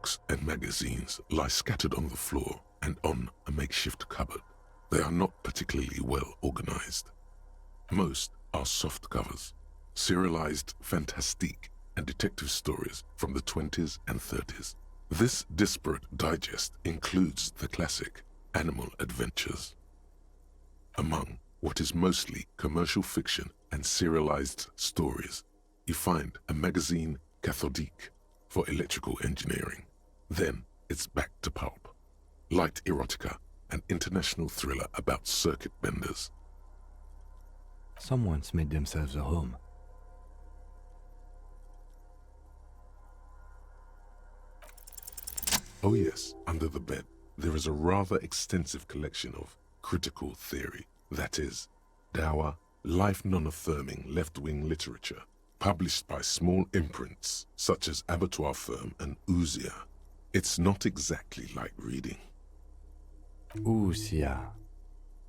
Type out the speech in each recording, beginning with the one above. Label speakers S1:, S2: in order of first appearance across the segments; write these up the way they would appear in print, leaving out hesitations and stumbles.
S1: books and magazines lie scattered on the floor and on a makeshift cupboard. They are not particularly well organized. Most are soft covers, serialized fantastique and detective stories from the 20s and 30s. This disparate digest includes the classic Animal Adventures. Among what is mostly commercial fiction and serialized stories, you find a magazine cathodique for electrical engineering. Then it's back to pulp, light erotica, an international thriller about circuit benders.
S2: Someone's made themselves a home.
S1: Oh yes, under the bed, there is a rather extensive collection of critical theory, that is, dour, life non-affirming left-wing literature, published by small imprints such as Abattoir Firm and Ouzia. It's not exactly like reading.
S2: Ouzia.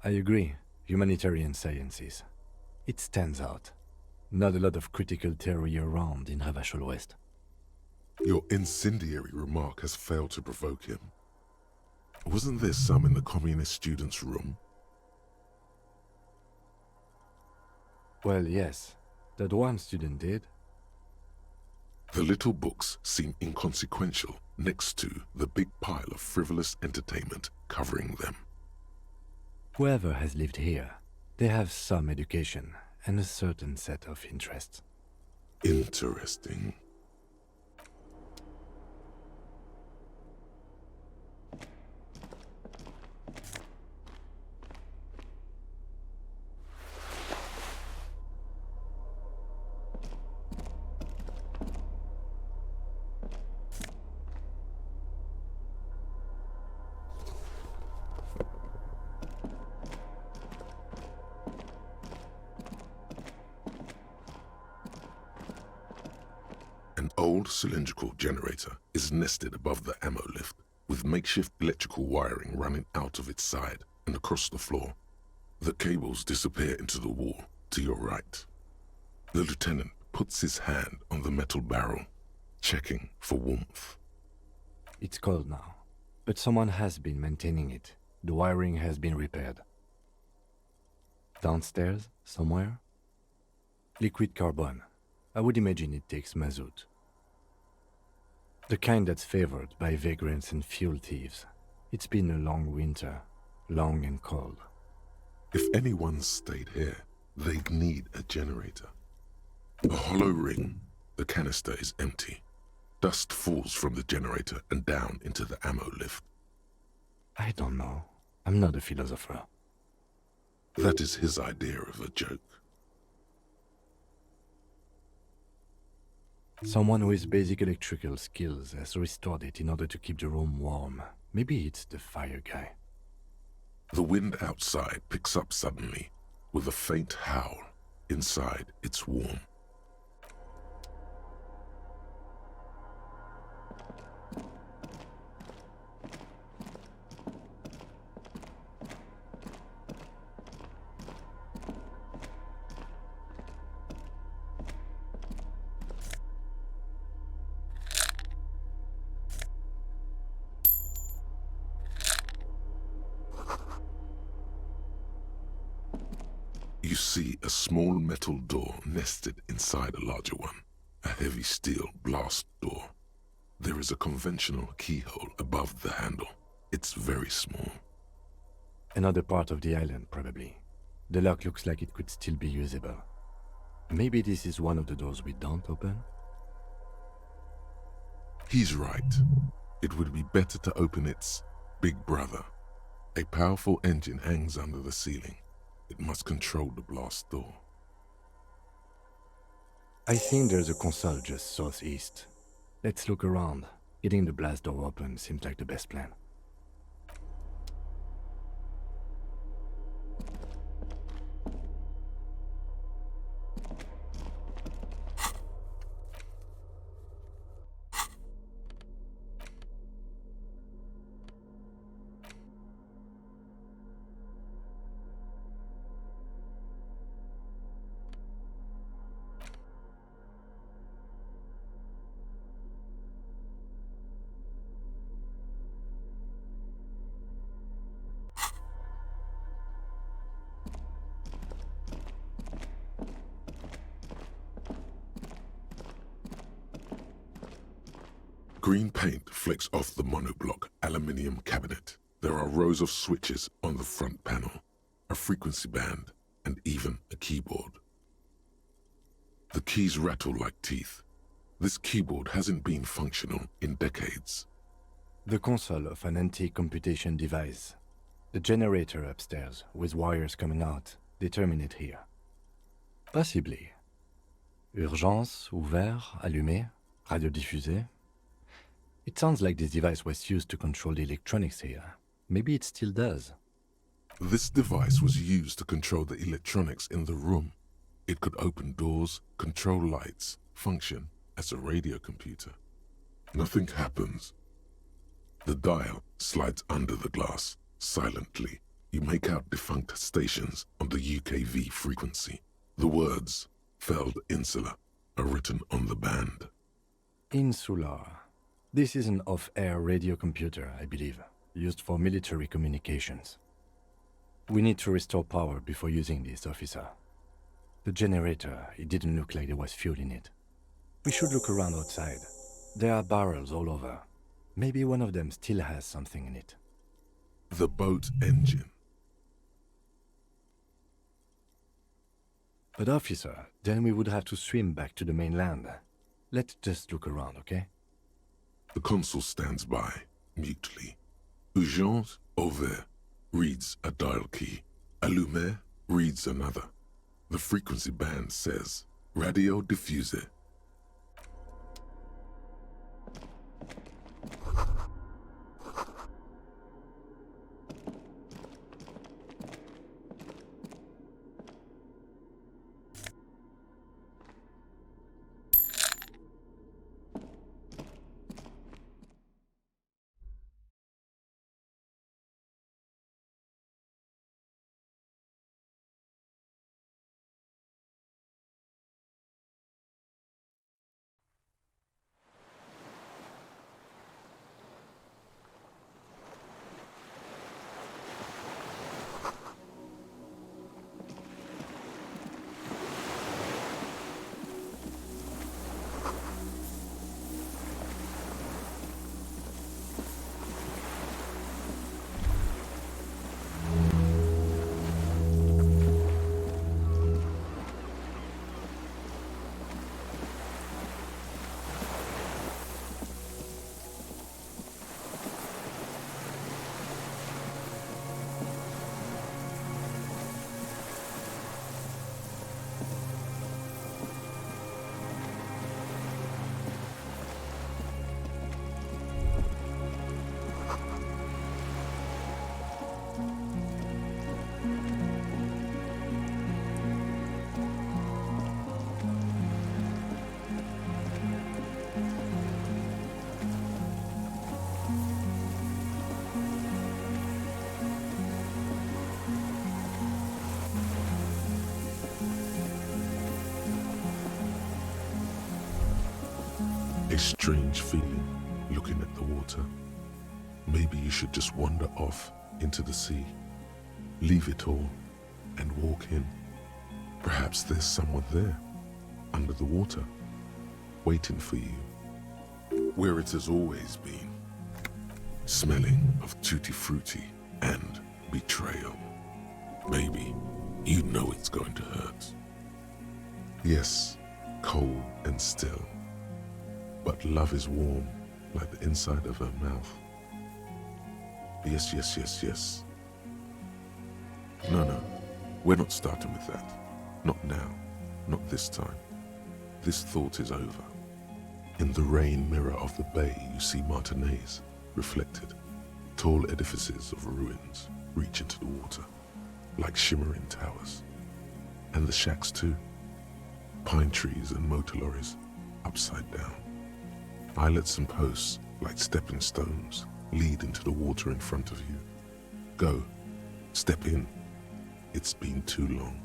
S2: I agree. Humanitarian sciences. It stands out. Not a lot of critical theory around in Ravachol West.
S1: Your incendiary remark has failed to provoke him. Wasn't there some in the communist students' room?
S2: Well, yes. That one student did.
S1: The little books seem inconsequential next to the big pile of frivolous entertainment covering them.
S2: Whoever has lived here, they have some education and a certain set of interests.
S1: Interesting. An old cylindrical generator is nested above the ammo lift, with makeshift electrical wiring running out of its side and across the floor. The cables disappear into the wall to your right. The lieutenant puts his hand on the metal barrel, checking for warmth.
S2: It's cold now, but someone has been maintaining it. The wiring has been repaired. Downstairs, somewhere? Liquid carbon. I would imagine it takes mazout. The kind that's favored by vagrants and fuel thieves. It's been a long winter, long and cold.
S1: If anyone stayed here, they'd need a generator. A hollow ring, the canister is empty. Dust falls from the generator and down into the ammo lift.
S2: I don't know. I'm not a philosopher.
S1: That is his idea of a joke.
S2: Someone with basic electrical skills has restored it in order to keep the room warm. Maybe it's the fire guy.
S1: The wind outside picks up suddenly, with a faint howl. Inside, it's warm. You see a small metal door nested inside a larger one, a heavy steel blast door. There is a conventional keyhole above the handle. It's very small.
S2: Another part of the island, probably. The lock looks like it could still be usable. Maybe this is one of the doors we don't open?
S1: He's right. It would be better to open its big brother. A powerful engine hangs under the ceiling. It must control the blast door.
S2: I think there's a console just southeast. Let's look around. Getting the blast door open seems like the best plan.
S1: Green paint flakes off the monoblock aluminium cabinet. There are rows of switches on the front panel, a frequency band, and even a keyboard. The keys rattle like teeth. This keyboard hasn't been functional in decades.
S2: The console of an antique computation device. The generator upstairs, with wires coming out, determine it here. Possibly. Urgence, ouvert, allumé, radio diffusé. It sounds like this device was used to control the electronics here. Maybe it still does.
S1: This device was used to control the electronics in the room. It could open doors, control lights, function as a radio computer. Nothing happens. The dial slides under the glass. Silently, you make out defunct stations on the UKV frequency. The words, Feld Insular, are written on the band.
S2: Insular. This is an off-air radio computer, I believe, used for military communications. We need to restore power before using this, officer. The generator, it didn't look like there was fuel in it. We should look around outside. There are barrels all over. Maybe one of them still has something in it.
S1: The boat engine.
S2: But officer, then we would have to swim back to the mainland. Let's just look around, okay?
S1: The consul stands by, mutely. Urgence, ouvert, reads a dial key. Allumé reads another. The frequency band says, radio diffusé. A strange feeling, looking at the water. Maybe you should just wander off into the sea. Leave it all and walk in. Perhaps there's someone there, under the water, waiting for you, where it has always been, smelling of tutti frutti and betrayal. Maybe you know it's going to hurt. Yes, cold and still. But love is warm, like the inside of her mouth. Yes, yes, yes, yes. No, we're not starting with that. Not now, not this time. This thought is over. In the rain mirror of the bay, you see Martinez, reflected. Tall edifices of ruins reach into the water, like shimmering towers. And the shacks too. Pine trees and motor lorries, upside down. Islets and posts, like stepping stones, lead into the water in front of you. Go, step in. It's been too long.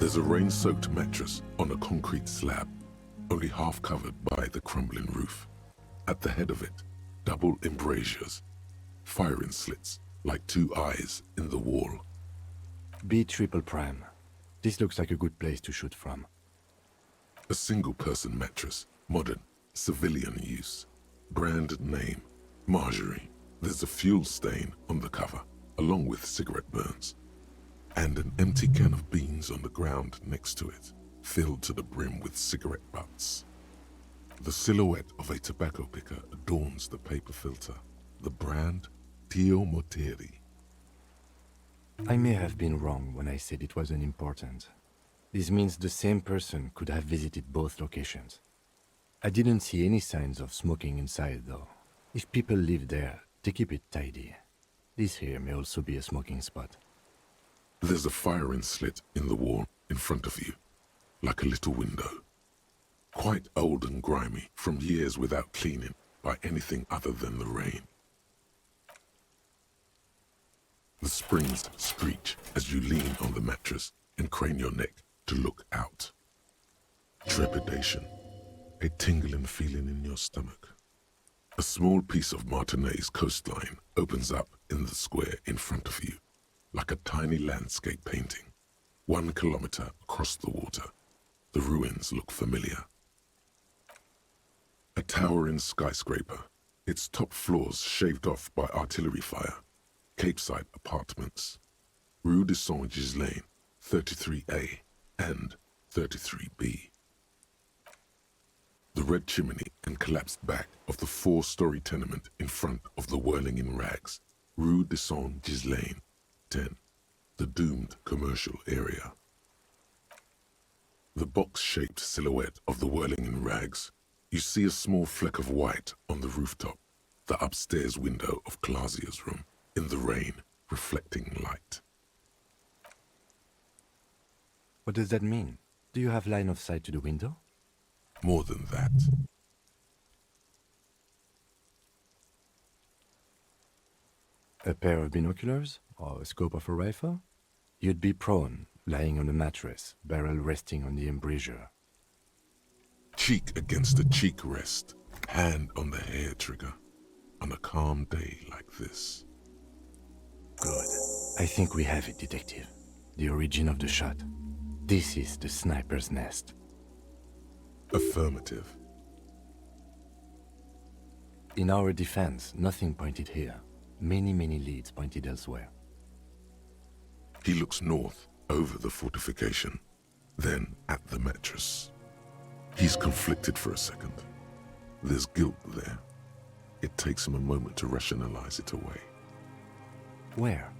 S1: There's a rain-soaked mattress on a concrete slab, only half covered by the crumbling roof. At the head of it, double embrasures, firing slits like two eyes in the wall.
S2: B triple prime. This looks like a good place to shoot from.
S1: A single-person mattress, modern, civilian use. Brand name, Marjorie. There's a fuel stain on the cover, along with cigarette burns. And an empty can of beans on the ground next to it, filled to the brim with cigarette butts. The silhouette of a tobacco picker adorns the paper filter. The brand, Tio Moteri.
S2: I may have been wrong when I said it wasn't important. This means the same person could have visited both locations. I didn't see any signs of smoking inside, though. If people live there, they keep it tidy. This here may also be a smoking spot.
S1: There's a firing slit in the wall in front of you, like a little window. Quite old and grimy from years without cleaning by anything other than the rain. The springs screech as you lean on the mattress and crane your neck to look out. Trepidation, a tingling feeling in your stomach. A small piece of Martinez coastline opens up in the square in front of you, like a tiny landscape painting. 1 kilometer across the water, the ruins look familiar. A towering skyscraper, its top floors shaved off by artillery fire. Capeside apartments. Rue de Saint-Ghislain, 33A and 33B. The red chimney and collapsed back of the 4-story tenement in front of the whirling in rags. Rue de Saint-Ghislain, 10. The doomed commercial area. The box-shaped silhouette of the whirling in rags. You see a small fleck of white on the rooftop, the upstairs window of Clausia's room, in the rain, reflecting light.
S2: What does that mean? Do you have line of sight to the window?
S1: More than that.
S2: A pair of binoculars? Or a scope of a rifle? You'd be prone, lying on a mattress, barrel resting on the embrasure.
S1: Cheek against a cheek rest, hand on the hair trigger, on a calm day like this.
S2: Good. I think we have it, Detective. The origin of the shot. This is the sniper's nest.
S1: Affirmative.
S2: In our defense, nothing pointed here. Many leads pointed elsewhere.
S1: He looks north, over the fortification, then at the mattress. He's conflicted for a second. There's guilt there. It takes him a moment to rationalize it away.
S2: Where?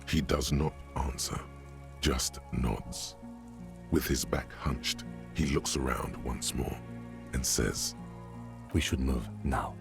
S1: He does not answer, just nods. With his back hunched, he looks around once more and says,
S2: We should move now.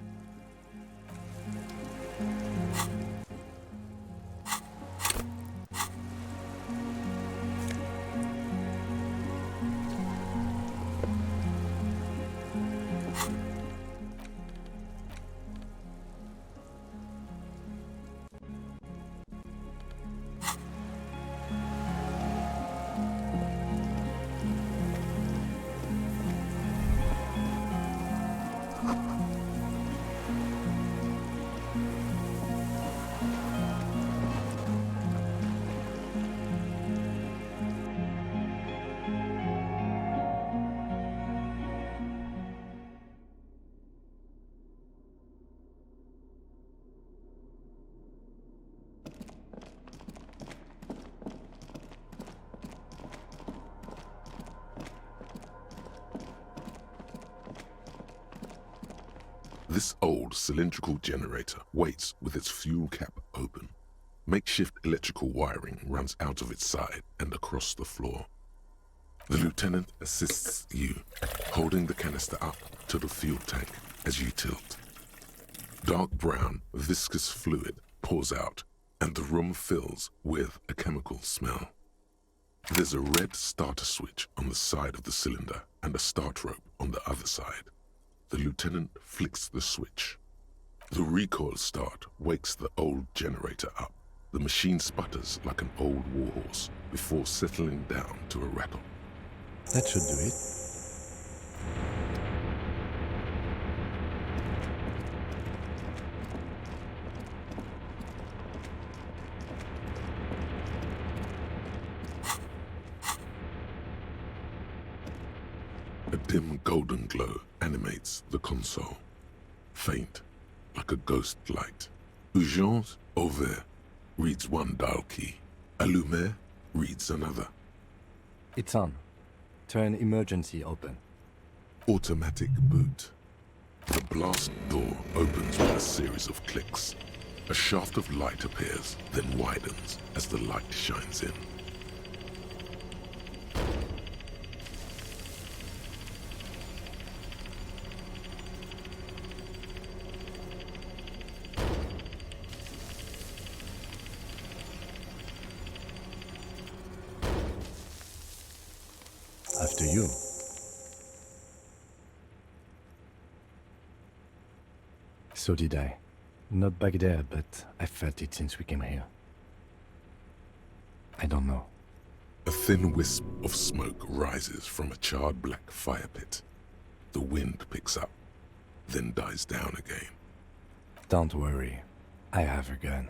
S1: This old cylindrical generator waits with its fuel cap open. Makeshift electrical wiring runs out of its side and across the floor. The lieutenant assists you, holding the canister up to the fuel tank as you tilt. Dark brown, viscous fluid pours out, and the room fills with a chemical smell. There's a red starter switch on the side of the cylinder and a start rope on the other side. The lieutenant flicks the switch. The recoil start wakes the old generator up. The machine sputters like an old warhorse before settling down to a rattle.
S2: That should do it.
S1: A dim golden glow animates the console, faint, like a ghost light. Urgence ouvert reads one dial key. Allumé reads another.
S2: It's on. Turn emergency open.
S1: Automatic boot. The blast door opens with a series of clicks. A shaft of light appears, then widens as the light shines in.
S2: After you. So did I. Not back there, but I felt it since we came here. I don't know.
S1: A thin wisp of smoke rises from a charred black fire pit. The wind picks up, then dies down again.
S2: Don't worry. I have a gun.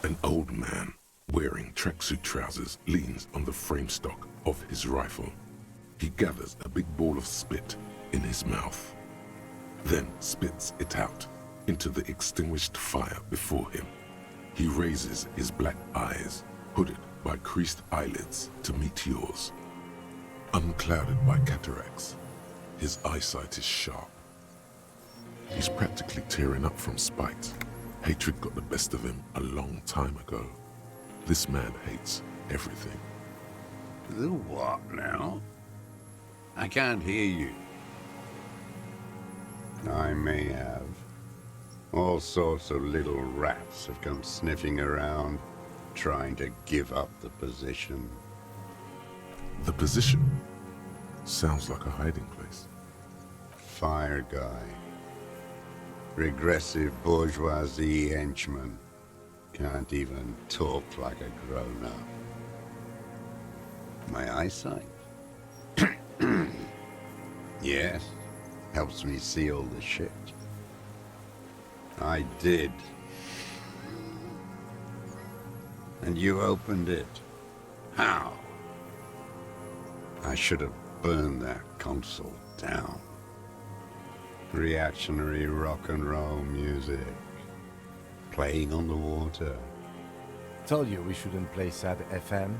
S1: An old man, wearing tracksuit trousers, leans on the frame stock of his rifle. He gathers a big ball of spit in his mouth, then spits it out into the extinguished fire before him. He raises his black eyes, hooded by creased eyelids, to meet yours. Unclouded by cataracts, his eyesight is sharp. He's practically tearing up from spite. Hatred got the best of him a long time ago. This man hates everything.
S3: The what now? I can't hear you. I may have. All sorts of little rats have come sniffing around, trying to give up the position.
S1: The position sounds like a hiding place.
S3: Fire guy. Regressive bourgeoisie henchman. Can't even talk like a grown-up. My eyesight? Yes, helps me see all the shit. I did. And you opened it. How? I should have burned that console down. Reactionary rock and roll music. Playing on the water.
S2: Told you we shouldn't play sad FM.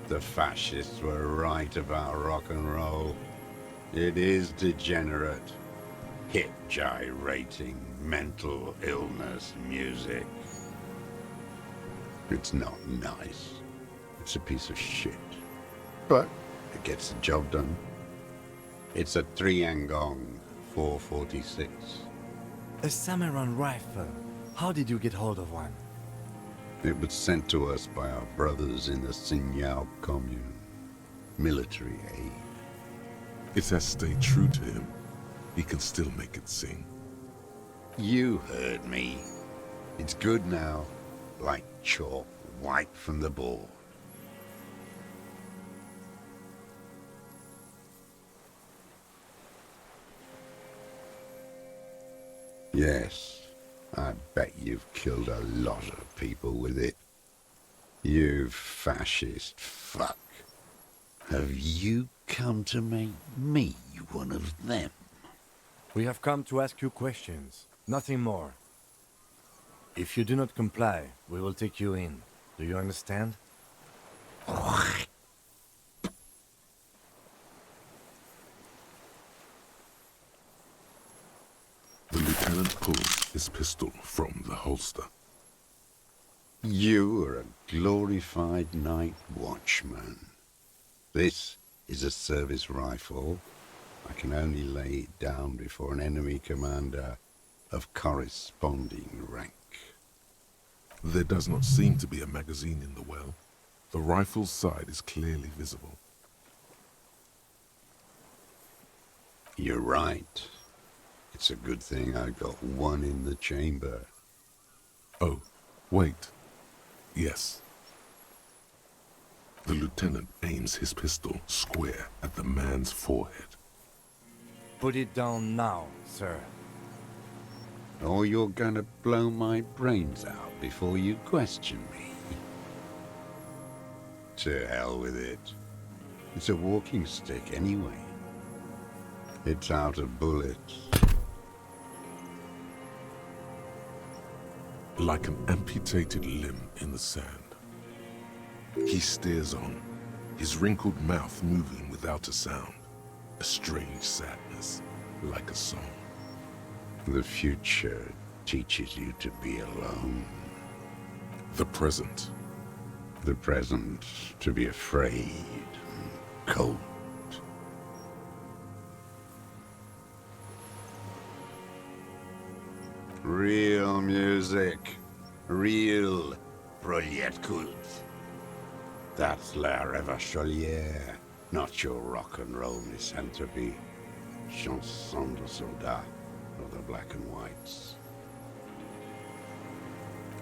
S3: The fascists were right about rock and roll. It is degenerate, hip gyrating, mental illness music. It's not nice. It's a piece of shit. But it gets the job done. It's a Triangong 446.
S2: A Samuran rifle. How did you get hold of one?
S3: It was sent to us by our brothers in the Sinyao commune. Military aid.
S1: It has stayed true to him. He can still make it sing.
S3: You heard me. It's good now, like chalk wiped from the board. Yes, I bet you've killed a lot of people with it. You fascist fuck. Have you come to make me one of them?
S2: We have come to ask you questions, nothing more. If you do not comply, we will take you in. Do you understand?
S1: The lieutenant pulls his pistol from the holster.
S3: You are a glorified night watchman. This is a service rifle. I can only lay it down before an enemy commander of corresponding rank.
S1: There does not seem to be a magazine in the well. The rifle's side is clearly visible.
S3: You're right. It's a good thing I got one in the chamber.
S1: Oh, wait. Yes. The lieutenant aims his pistol square at the man's forehead.
S2: Put it down now, sir.
S3: Or you're gonna blow my brains out before you question me. To hell with it. It's a walking stick anyway. It's out of bullets.
S1: Like an amputated limb in the sand. He stares on, his wrinkled mouth moving without a sound. A strange sadness, like a song.
S3: The future teaches you to be alone.
S1: The present.
S3: The present to be afraid and cold. Real music. Real proletkult. That's La Révacholière, not your rock and roll misanthropy. Chanson de soldat of the black and whites.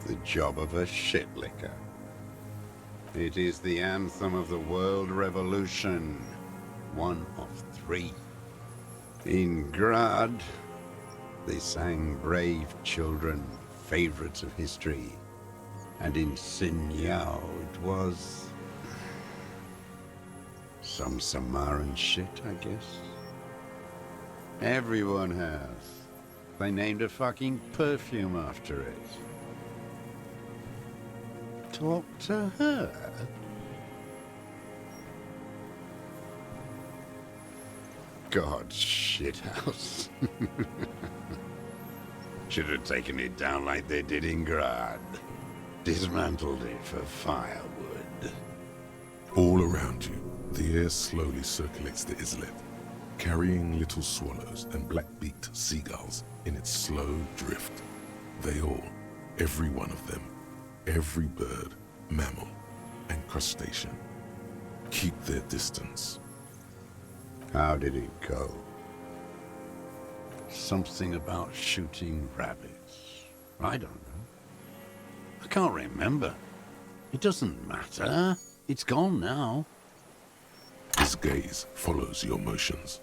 S3: The job of a shitlicker. It is the anthem of the world revolution. One of 3. In Grad, they sang brave children, favorites of history. And in Sinyao, it was some Samaran shit, I guess. Everyone has. They named a fucking perfume after it. Talk to her. God's shithouse. Should have taken it down like they did in Grad. Dismantled it for firewood.
S1: All around you, the air slowly circulates the islet, carrying little swallows and black-beaked seagulls in its slow drift. They all, every one of them, every bird, mammal, and crustacean, keep their distance.
S3: How did it go? Something about shooting rabbits. I don't know. I can't remember. It doesn't matter. It's gone now.
S1: His gaze follows your motions.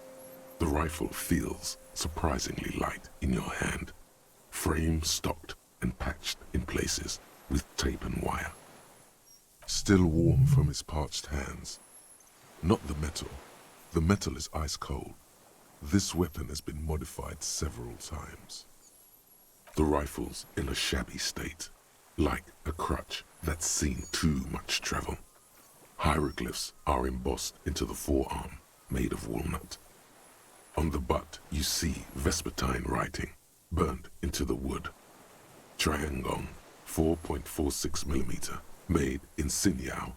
S1: The rifle feels surprisingly light in your hand, frame stocked and patched in places with tape and wire. Still warm from his parched hands. Not the metal. The metal is ice cold. This weapon has been modified several times. The rifle's in a shabby state, like a crutch that's seen too much travel. Hieroglyphs are embossed into the forearm, made of walnut. On the butt, you see Vespertine writing, burnt into the wood. Triangon, 4.46mm, made in Sinyao.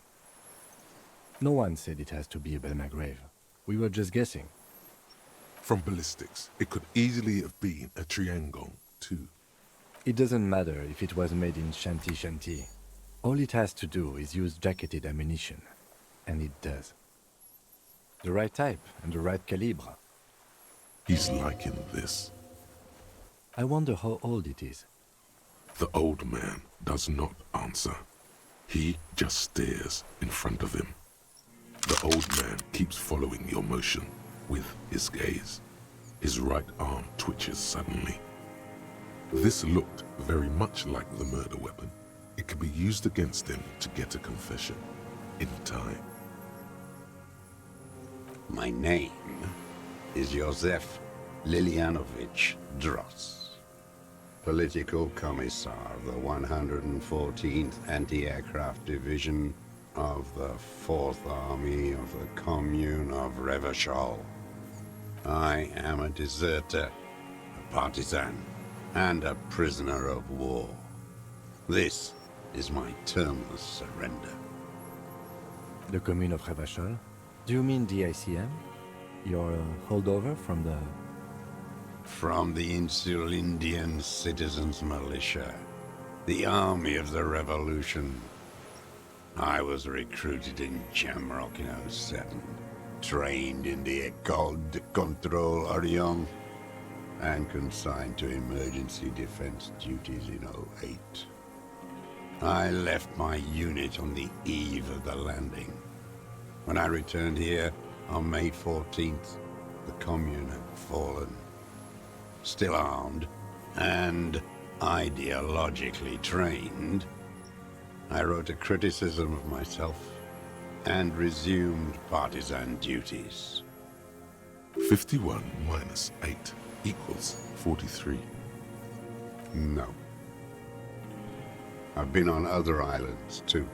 S2: No one said it has to be a Belmagrave. We were just guessing.
S1: From ballistics, it could easily have been a Triangon, too.
S2: It doesn't matter if it was made in Shanti. All it has to do is use jacketed ammunition. And it does. The right type and the right calibre.
S1: He's liking this.
S2: I wonder how old it is.
S1: The old man does not answer. He just stares in front of him. The old man keeps following your motion with his gaze. His right arm twitches suddenly. This looked very much like the murder weapon. It could be used against him to get a confession in time.
S3: My name is Josef Lilianovich Dross, Political Commissar of the 114th Anti-Aircraft Division of the 4th Army of the Commune of Revachol. I am a deserter, a partisan, and a prisoner of war. This is my termless surrender.
S2: The commune of Revachol? Do you mean the ICM? Your holdover from the...
S3: From the Insulindian Citizens Militia, the army of the revolution. I was recruited in Jamrock in '07, trained in the École de Contrôle Orient, and consigned to emergency defense duties in '08. I left my unit on the eve of the landing. When I returned here on May 14th, the commune had fallen. Still armed and ideologically trained, I wrote a criticism of myself and resumed partisan duties.
S1: 51 minus 8 equals 43.
S3: No. I've been on other islands, too.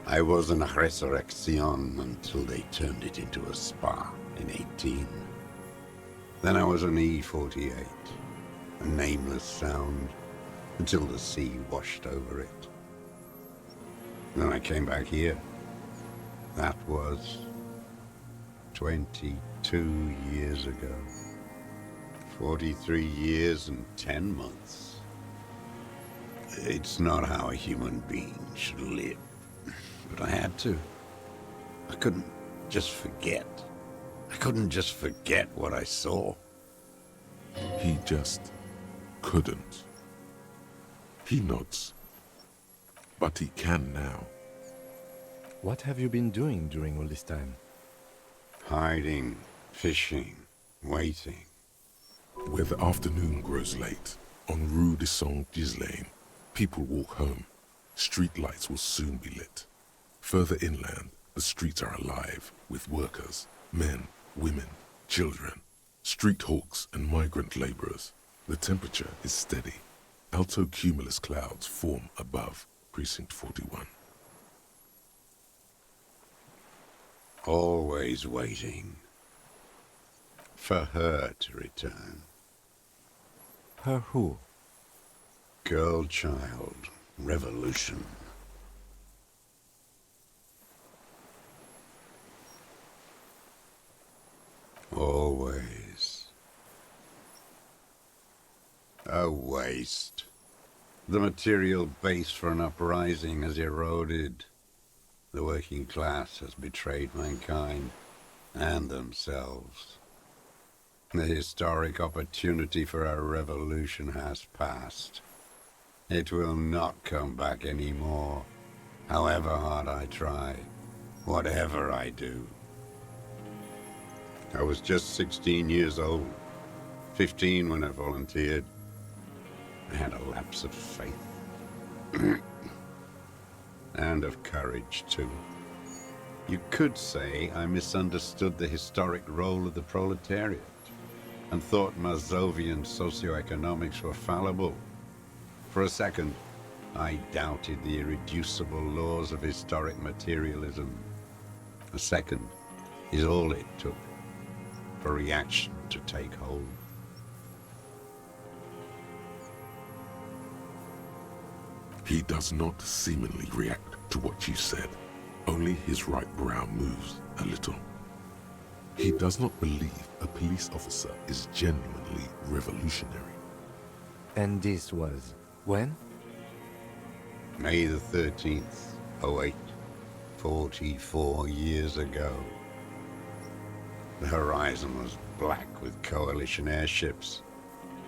S3: I was in Resurrection until they turned it into a spa in '18. Then I was on E48, a nameless sound, until the sea washed over it. Then I came back here. That was 22 years ago. 43 years and 10 months. It's not how a human being should live. But I had to. I couldn't just forget. I couldn't just forget what I saw.
S1: He just couldn't. He nods. But he can now.
S2: What have you been doing during all this time?
S3: Hiding, fishing, waiting.
S1: Where the afternoon grows late, on Rue de Saint-Ghislain, people walk home. Street lights will soon be lit. Further inland, the streets are alive with workers, men, women, children, street hawks and migrant laborers. The temperature is steady. Alto cumulus clouds form above Precinct 41.
S3: Always waiting. For her to return.
S2: Her who?
S3: Girl, child, revolution. Always. A waste. The material base for an uprising has eroded. The working class has betrayed mankind and themselves. The historic opportunity for a revolution has passed. It will not come back anymore, however hard I try, whatever I do. I was just 16 years old, 15 when I volunteered. I had a lapse of faith. And of courage, too. You could say I misunderstood the historic role of the proletariat and thought Mazovian socioeconomics were fallible. For a second, I doubted the irreducible laws of historic materialism. A second is all it took for reaction to take hold.
S1: He does not seemingly react to what you said. Only his right brow moves a little. He does not believe a police officer is genuinely revolutionary.
S2: And this was when?
S3: May the 13th, '08, 44 years ago. The horizon was black with coalition airships.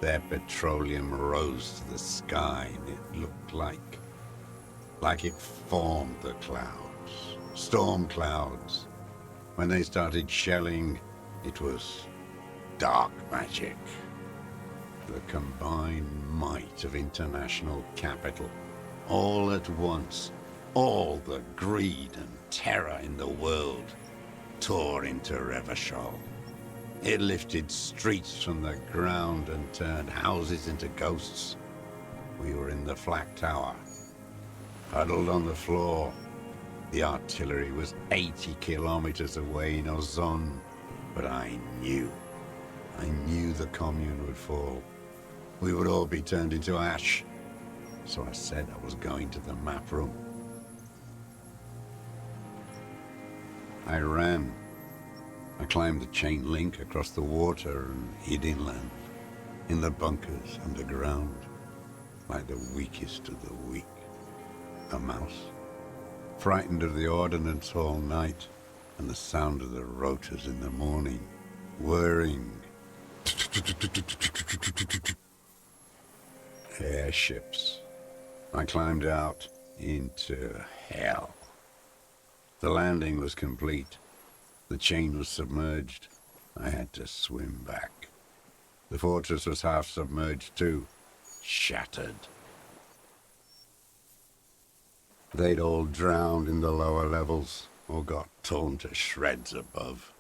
S3: Their petroleum rose to the sky, and it looked like it formed the clouds, storm clouds. When they started shelling, it was dark magic. The combined might of international capital, all at once, all the greed and terror in the world, tore into Revachol. It lifted streets from the ground and turned houses into ghosts. We were in the flak tower, huddled on the floor. The artillery was 80 kilometers away in Ozon, but I knew the commune would fall. We would all be turned into ash. So I said I was going to the map room. I ran. I climbed the chain link across the water and hid inland, in the bunkers underground, like the weakest of the weak. A mouse, frightened of the ordnance all night, and the sound of the rotors in the morning, whirring. Airships. I climbed out into hell. The landing was complete. The chain was submerged. I had to swim back. The fortress was half submerged too, shattered. They'd all drowned in the lower levels, or got torn to shreds above.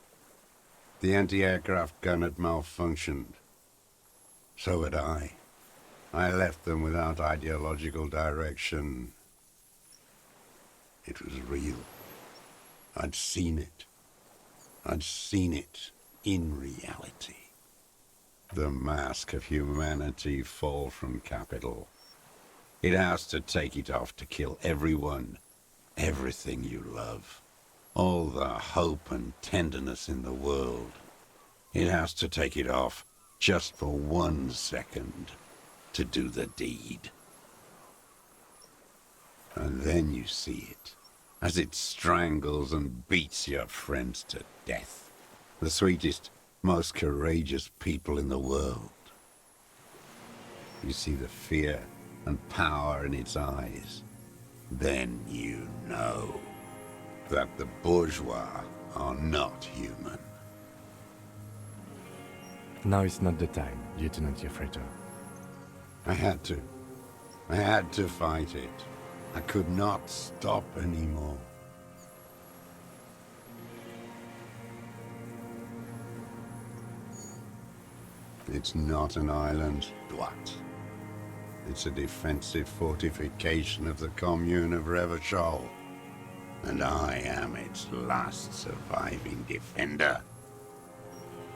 S3: The anti-aircraft gun had malfunctioned. So had I. I left them without ideological direction. It was real. I'd seen it. I'd seen it in reality. The mask of humanity fall from capital. It has to take it off to kill everyone, everything you love. All the hope and tenderness in the world. It has to take it off just for 1 second to do the deed. And then you see it, as it strangles and beats your friends to death. The sweetest, most courageous people in the world. You see the fear and power in its eyes. Then you know that the bourgeois are not human.
S2: Now is not the time, Lieutenant Yefreto.
S3: I had to fight it. I could not stop anymore. It's not an island, Dwat. It's a defensive fortification of the commune of Revachol. And I am its last surviving defender.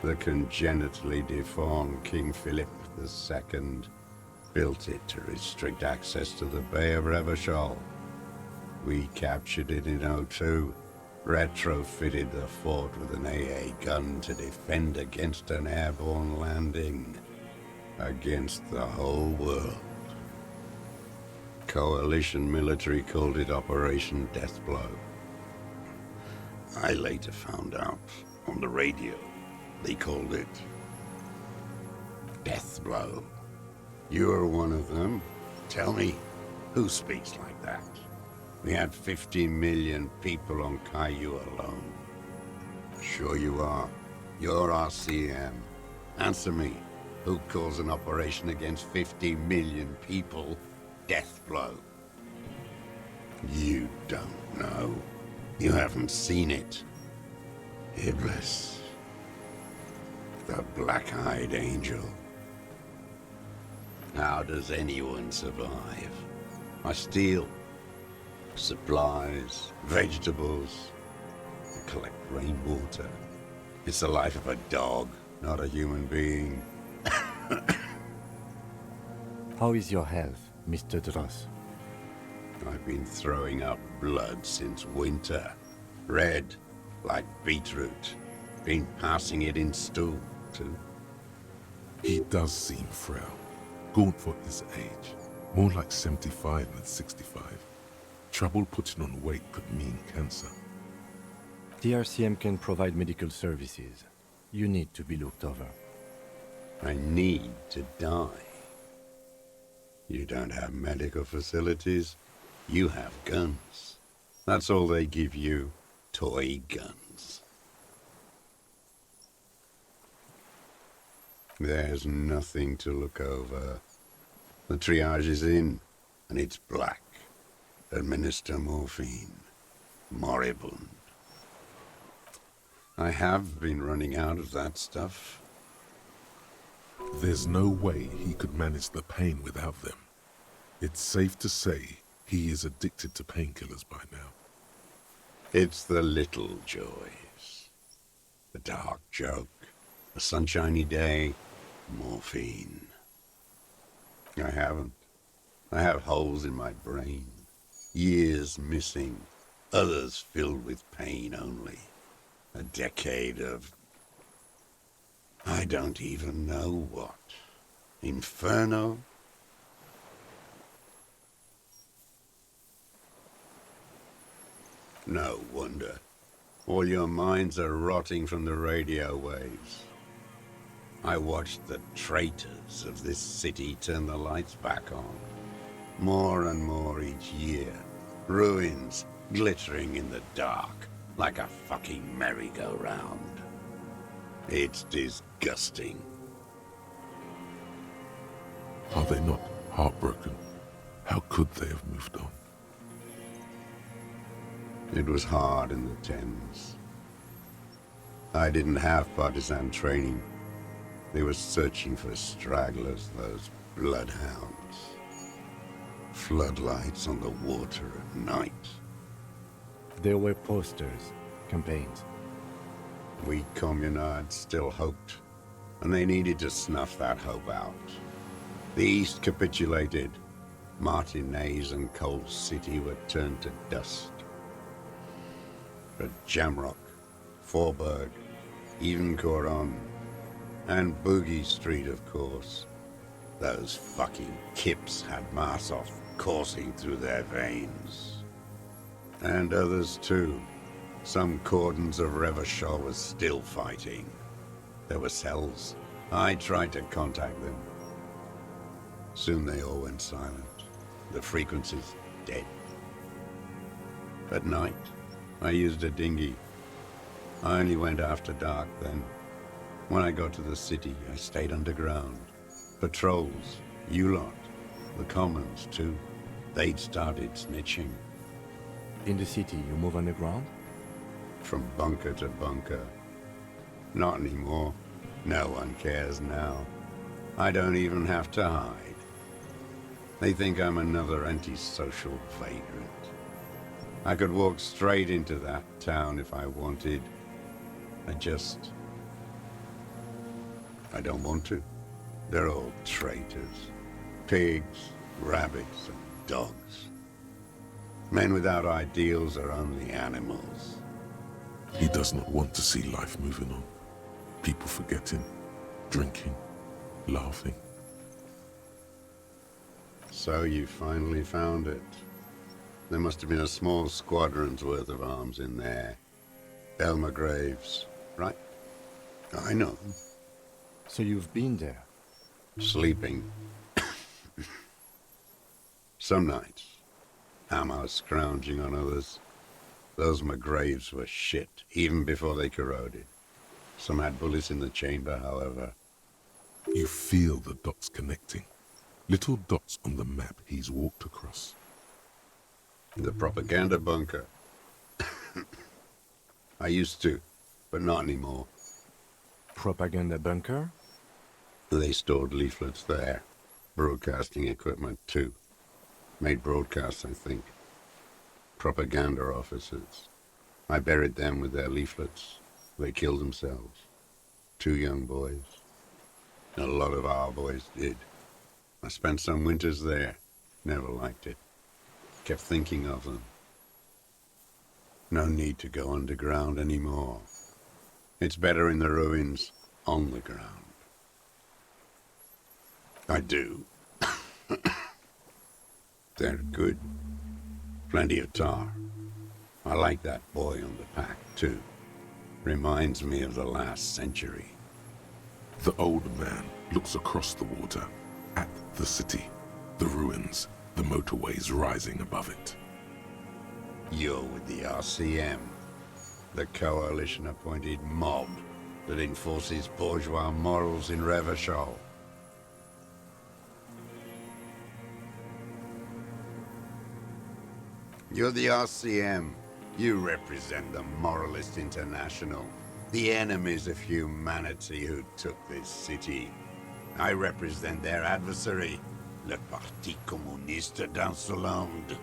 S3: The congenitally deformed King Philip II built it to restrict access to the Bay of Revachol. We captured it in '02, retrofitted the fort with an AA gun to defend against an airborne landing, against the whole world. Coalition military called it Operation Deathblow. I later found out on the radio they called it Deathblow. You're one of them. Tell me, who speaks like that? We had 50 million people on Caillou alone. Sure you are. You're RCM. Answer me, who calls an operation against 50 million people Deathblow? You don't know. You haven't seen it. Iblis. The black-eyed angel. How does anyone survive? I steal supplies, vegetables, I collect rainwater. It's the life of a dog, not a human being.
S2: How is your health, Mr. Dross?
S3: I've been throwing up blood since winter. Red, like beetroot. Been passing it in stool, too.
S1: He does seem frail. Gaunt for his age. More like 75 than 65. Trouble putting on weight could mean cancer.
S2: The RCM can provide medical services. You need to be looked over.
S3: I need to die. You don't have medical facilities. You have guns. That's all they give you. Toy guns. There's nothing to look over. The triage is in, and it's black. Administer morphine. Moribund. I have been running out of that stuff.
S1: There's no way he could manage the pain without them. It's safe to say he is addicted to painkillers by now.
S3: It's the little joys. The dark joke, a sunshiny day, morphine. I haven't. I have holes in my brain. Years missing. Others filled with pain only. A decade of... I don't even know what. Inferno? No wonder. All your minds are rotting from the radio waves. I watched the traitors of this city turn the lights back on. More and more each year. Ruins glittering in the dark like a fucking merry-go-round. It's disgusting.
S1: Are they not heartbroken? How could they have moved on?
S3: It was hard in the Thames. I didn't have partisan training. They were searching for stragglers, those bloodhounds. Floodlights on the water at night.
S2: There were posters, campaigns.
S3: We communards still hoped, and they needed to snuff that hope out. The East capitulated. Martinez and Cold City were turned to dust. But Jamrock, Forburg, even Coron, and Boogie Street, of course. Those fucking kips had Marsov coursing through their veins. And others too. Some cordons of Revachol was still fighting. There were cells. I tried to contact them. Soon they all went silent. The frequencies dead. At night, I used a dinghy. I only went after dark then. When I got to the city, I stayed underground. Patrols, you lot, the commons too. They'd started snitching.
S2: In the city, you move underground?
S3: From bunker to bunker. Not anymore. No one cares now. I don't even have to hide. They think I'm another antisocial vagrant. I could walk straight into that town if I wanted. I don't want to. They're all traitors. Pigs, rabbits, and dogs. Men without ideals are only animals.
S1: He does not want to see life moving on. People forgetting, drinking, laughing.
S3: So you finally found it. There must have been a small squadron's worth of arms in there. Elmer Graves, right? I know.
S2: So you've been there?
S3: Sleeping. Some nights. Ammo scrounging on others. Those McGraves were shit, even before they corroded. Some had bullets in the chamber, however.
S1: You feel the dots connecting. Little dots on the map he's walked across.
S3: The propaganda bunker. I used to, but not anymore.
S2: Propaganda bunker?
S3: They stored leaflets there. Broadcasting equipment, too. Made broadcasts, I think. Propaganda officers. I buried them with their leaflets. They killed themselves. 2 young boys. A lot of our boys did. I spent some winters there. Never liked it. Kept thinking of them. No need to go underground anymore. It's better in the ruins, on the ground. I do. They're good. Plenty of tar. I like that boy on the pack, too. Reminds me of the last century.
S1: The old man looks across the water, at the city, the ruins, the motorways rising above it.
S3: You're with the RCM, the coalition-appointed mob that enforces bourgeois morals in Revachol. You're the RCM. You represent the Moralist International, the enemies of humanity who took this city. I represent their adversary, le Parti Communiste d'Insolande.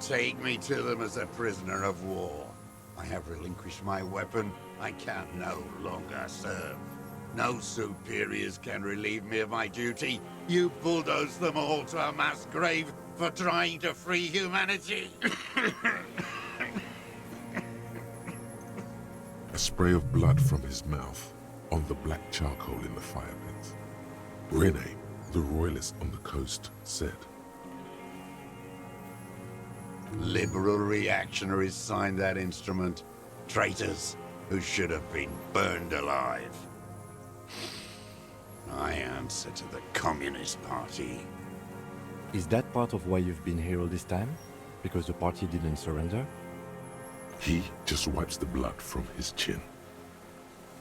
S3: Take me to them as a prisoner of war. I have relinquished my weapon. I can no longer serve. No superiors can relieve me of my duty. You bulldoze them all to a mass grave for trying to free humanity.
S1: A spray of blood from his mouth on the black charcoal in the fire pit. Rene, the royalist on the coast, said,
S3: Liberal reactionaries signed that instrument. Traitors who should have been burned alive. I answer to the Communist Party.
S2: Is that part of why you've been here all this time? Because the party didn't surrender?
S1: He just wipes the blood from his chin.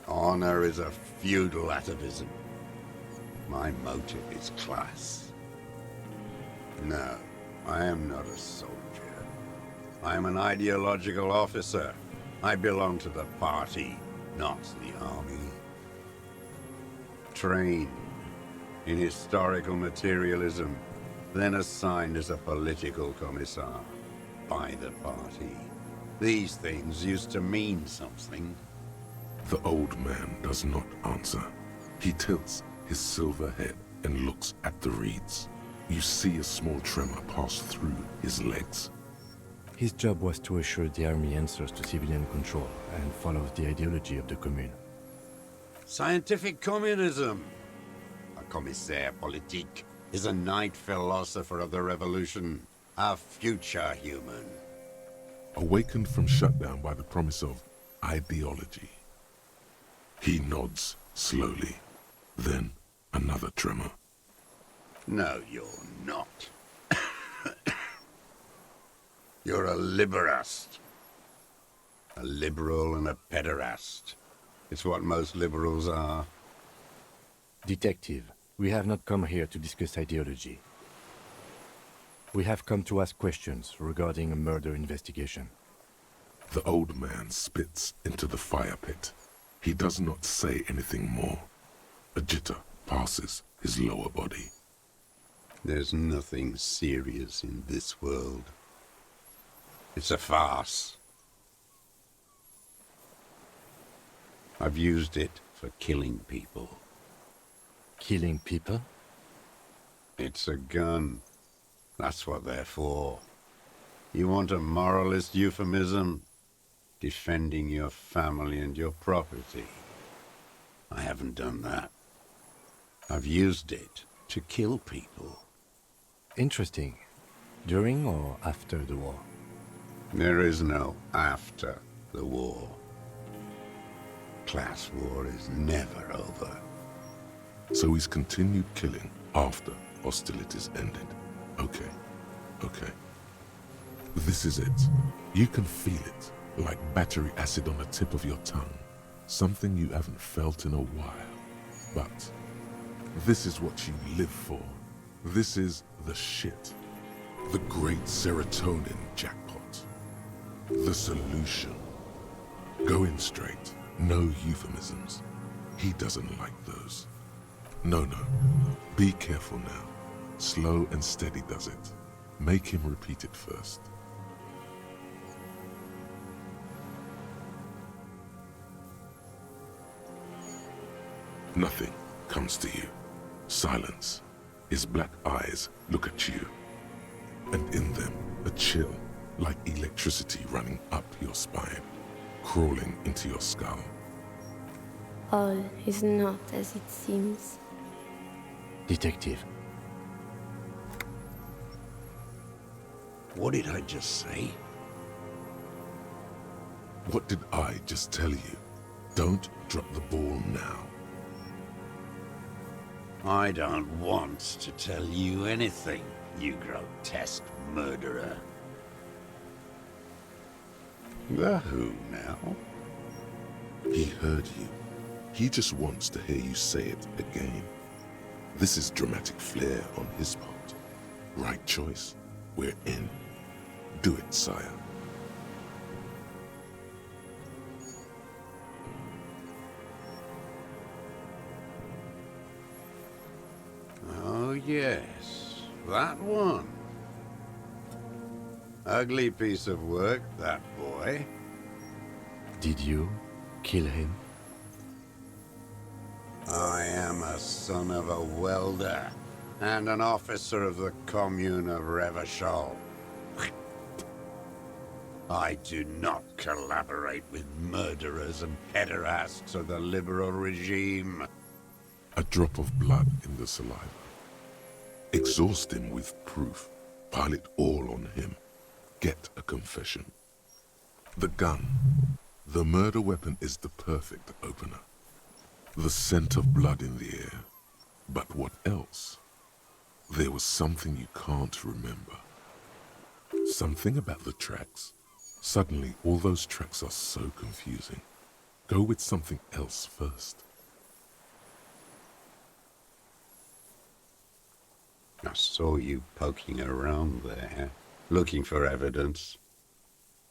S3: Honor is a feudal atavism. My motive is class. No, I am not a soldier. I am an ideological officer. I belong to the party, not the army. Trained in historical materialism, then assigned as a political commissar by the party. These things used to mean something.
S1: The old man does not answer. He tilts his silver head and looks at the reeds. You see a small tremor pass through his legs.
S2: His job was to assure the army answers to civilian control and follows the ideology of the Commune.
S3: Scientific communism. A commissaire politique is a knight philosopher of the revolution, a future human.
S1: Awakened from shutdown by the promise of ideology. He nods slowly, then another tremor.
S3: No, you're not. You're a liberast. A liberal and a pederast. It's what most liberals are.
S2: Detective, we have not come here to discuss ideology. We have come to ask questions regarding a murder investigation.
S1: The old man spits into the fire pit. He does not say anything more. A jitter passes his lower body.
S3: There's nothing serious in this world. It's a farce. I've used it for killing people.
S2: Killing people?
S3: It's a gun. That's what they're for. You want a moralist euphemism? Defending your family and your property. I haven't done that. I've used it to kill people.
S2: Interesting. During or after the war?
S3: There is no after the war. Class war is never over.
S1: So he's continued killing after hostilities ended. Okay. This is it. You can feel it, like battery acid on the tip of your tongue. Something you haven't felt in a while. But this is what you live for. This is the shit. The great serotonin jackpot. The solution. Go in straight. No euphemisms. He doesn't like those. No. Be careful now. Slow and steady does it. Make him repeat it first. Nothing comes to you. Silence. His black eyes look at you. And in them, a chill, like electricity running up your spine, crawling into your skull.
S4: All is not as it seems.
S2: Detective.
S3: What did I just say?
S1: What did I just tell you? Don't drop the ball now.
S3: I don't want to tell you anything, you grotesque murderer. The who now?
S1: He heard you. He just wants to hear you say it again. This is dramatic flair on his part. Right choice. We're in. Do it, sire.
S3: Oh yes, that one. Ugly piece of work, that boy.
S2: Did you kill him?
S3: I am a son of a welder and an officer of the commune of Revachol. I do not collaborate with murderers and pederasts of the liberal regime.
S1: A drop of blood in the saliva. Exhaust him with proof. Pile it all on him. Get a confession. The gun. The murder weapon is the perfect opener. The scent of blood in the air. But what else? There was something you can't remember. Something about the tracks. Suddenly, all those tracks are so confusing. Go with something else first.
S3: I saw you poking around there, looking for evidence.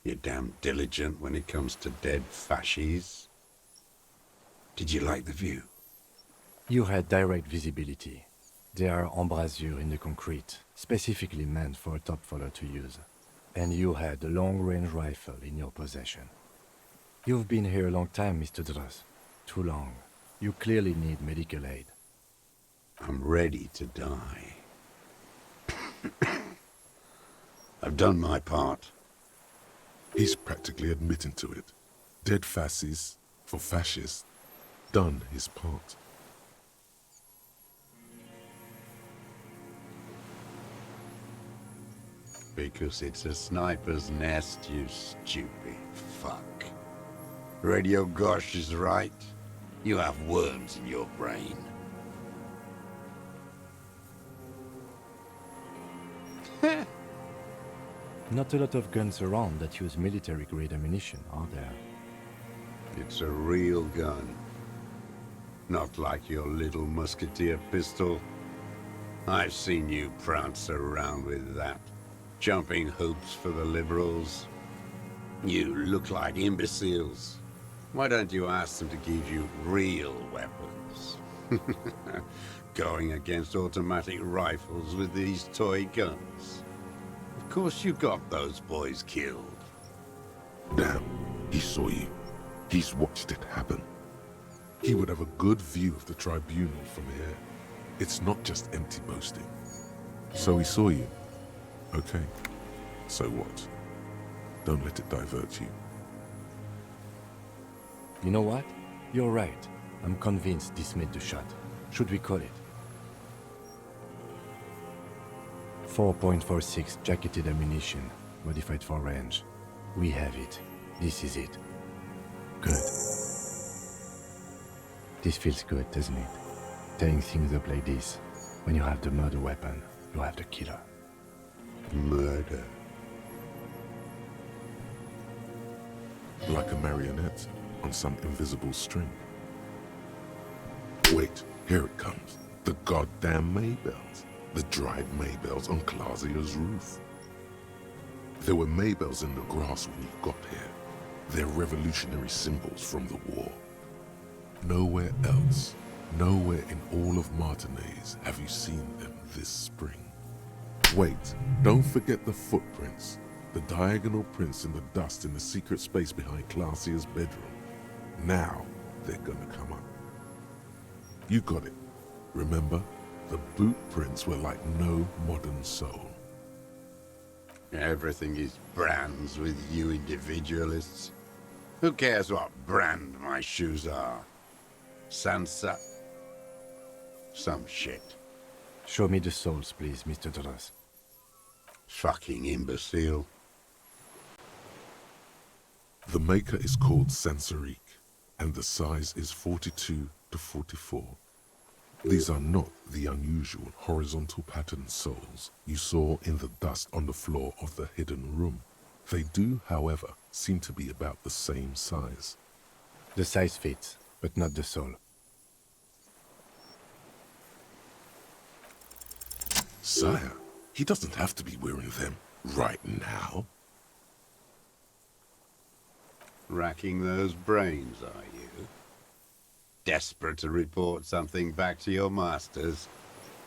S3: You're damn diligent when it comes to dead fascies. Did you like the view?
S2: You had direct visibility. There are embrasures in the concrete, specifically meant for a top follower to use. And you had a long-range rifle in your possession. You've been here a long time, Mr. Dross. Too long. You clearly need medical aid.
S3: I'm ready to die. I've done my part.
S1: He's practically admitting to it. Dead fascists for fascists. Done his part.
S3: Because it's a sniper's nest, you stupid fuck. Radio Gosh is right. You have worms in your brain.
S2: Not a lot of guns around that use military-grade ammunition, are there?
S3: It's a real gun. Not like your little musketeer pistol. I've seen you prance around with that. Jumping hoops for the liberals. You look like imbeciles. Why don't you ask them to give you real weapons? Going against automatic rifles with these toy guns. Of course you got those boys killed.
S1: Damn, he saw you. He's watched it happen. He would have a good view of the tribunal from here. It's not just empty boasting. So he saw you. Okay. So what? Don't let it divert you.
S2: You know what? You're right. I'm convinced this made the shot. Should we call it? 4.46 jacketed ammunition, modified for range. We have it. This is it. Good. This feels good, doesn't it? Tearing things up like this. When you have the murder weapon, you have the killer.
S3: Murder.
S1: Like a marionette on some invisible string. Wait, here it comes. The goddamn Maybells. The dried Maybells on Clausia's roof. There were Maybells in the grass when you got here. They're revolutionary symbols from the war. Nowhere else, nowhere in all of Martinaise have you seen them this spring. Wait, don't forget the footprints. The diagonal prints in the dust in the secret space behind Clausia's bedroom. Now they're gonna come up. You got it. Remember? The boot prints were like no modern soul.
S3: Everything is brands with you individualists. Who cares what brand my shoes are? Sansa? Some shit.
S2: Show me the soles, please, Mr. Dross.
S3: Fucking imbecile.
S1: The maker is called Sansarique, and the size is 42 to 44. These are not the unusual horizontal patterned souls you saw in the dust on the floor of the hidden room. They do, however, seem to be about the same size.
S2: The size fits, but not the soul.
S1: Sire, he doesn't have to be wearing them right now.
S3: Racking those brains, are you? Desperate to report something back to your masters?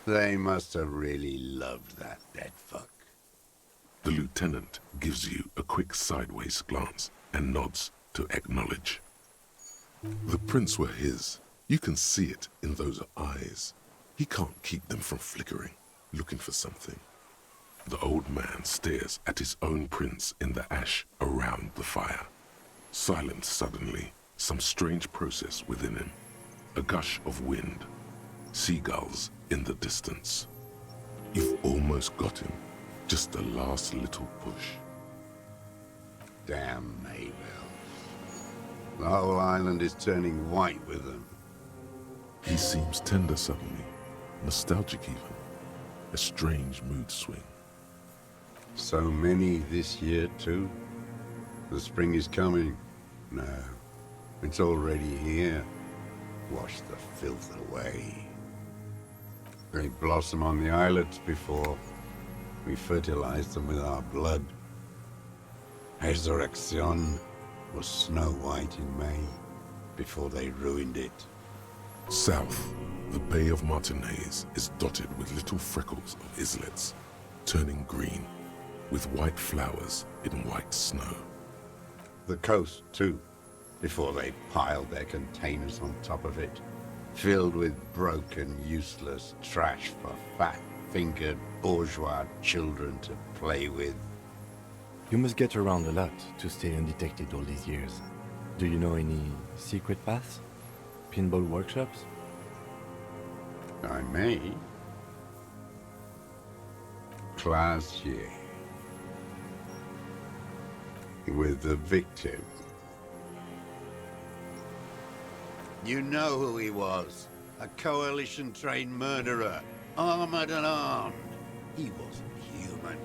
S3: They must have really loved that dead fuck.
S1: The lieutenant gives you a quick sideways glance and nods to acknowledge. The prints were his. You can see it in those eyes. He can't keep them from flickering, looking for something. The old man stares at his own prints in the ash around the fire. Silent suddenly, some strange process within him. A gush of wind. Seagulls in the distance. You've almost got him. Just the last little push.
S3: Damn Maybells. The whole island is turning white with them.
S1: He seems tender suddenly. Nostalgic even. A strange mood swing.
S3: So many this year, too? The spring is coming. No, it's already here. Wash the filth away. They blossom on the islets before. We fertilize them with our blood. Resurrection was snow white in May, before they ruined it.
S1: South, the Bay of Martinez is dotted with little freckles of islets, turning green, with white flowers in white snow.
S3: The coast, too, before they piled their containers on top of it, filled with broken, useless trash for fat-fingered bourgeois children to play with.
S2: You must get around a lot to stay undetected all these years. Do you know any secret paths? Pinball workshops?
S3: I may. Classier. With the victim. You know who he was. A coalition-trained murderer. Armored and armed. He wasn't human.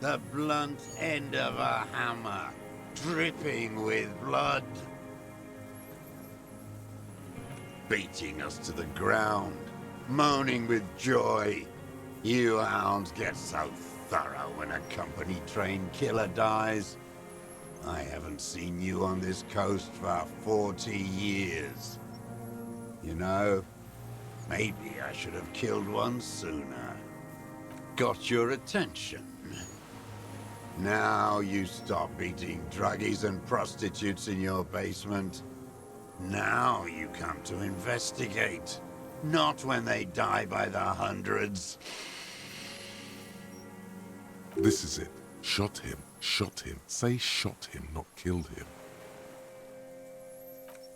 S3: The blunt end of a hammer. Dripping with blood. Beating us to the ground. Moaning with joy. You hounds get so thorough when a company-trained killer dies. I haven't seen you on this coast for 40 years. You know, maybe I should have killed one sooner. Got your attention. Now you stop beating druggies and prostitutes in your basement. Now you come to investigate. Not when they die by the hundreds.
S1: This is it. Shot him. Shot him. Say shot him, not killed him.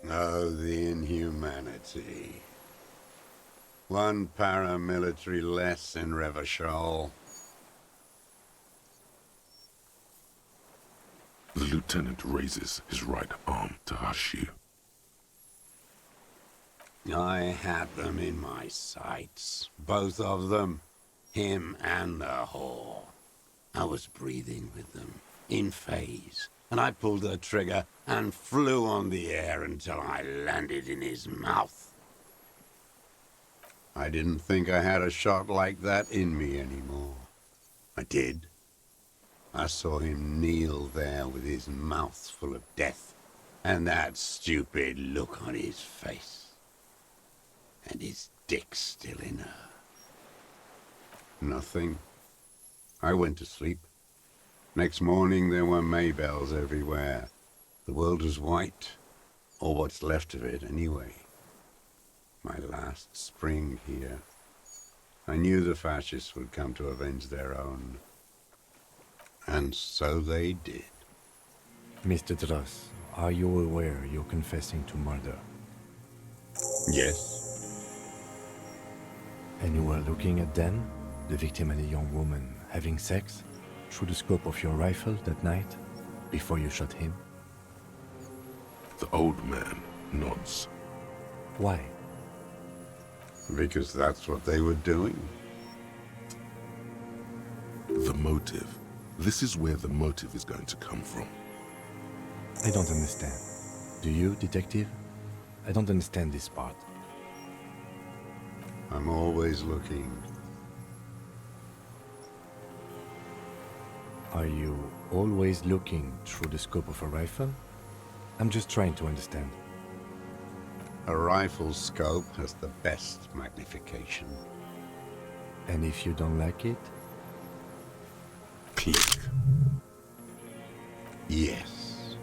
S3: Oh, the inhumanity. One paramilitary less in Revachol.
S1: The lieutenant raises his right arm to hush you.
S3: I had them in my sights. Both of them. Him and the whore. I was breathing with them, in phase, and I pulled the trigger and flew on the air until I landed in his mouth. I didn't think I had a shot like that in me anymore. I did. I saw him kneel there with his mouth full of death, and that stupid look on his face. And his dick still in her. Nothing. I went to sleep. Next morning there were Maybells everywhere. The world was white, or what's left of it anyway. My last spring here. I knew the fascists would come to avenge their own. And so they did.
S2: Mr. Dross, are you aware you're confessing to murder?
S3: Yes.
S2: And you were looking at Dan, the victim and a young woman, having sex through the scope of your rifle that night, before you shot him?
S1: The old man nods.
S2: Why?
S3: Because that's what they were doing.
S1: The motive. This is where the motive is going to come from.
S2: I don't understand. Do you, detective? I don't understand this part.
S3: I'm always looking.
S2: Are you always looking through the scope of a rifle? I'm just trying to understand.
S3: A rifle's scope has the best magnification.
S2: And if you don't like it?
S1: Click.
S3: Yes.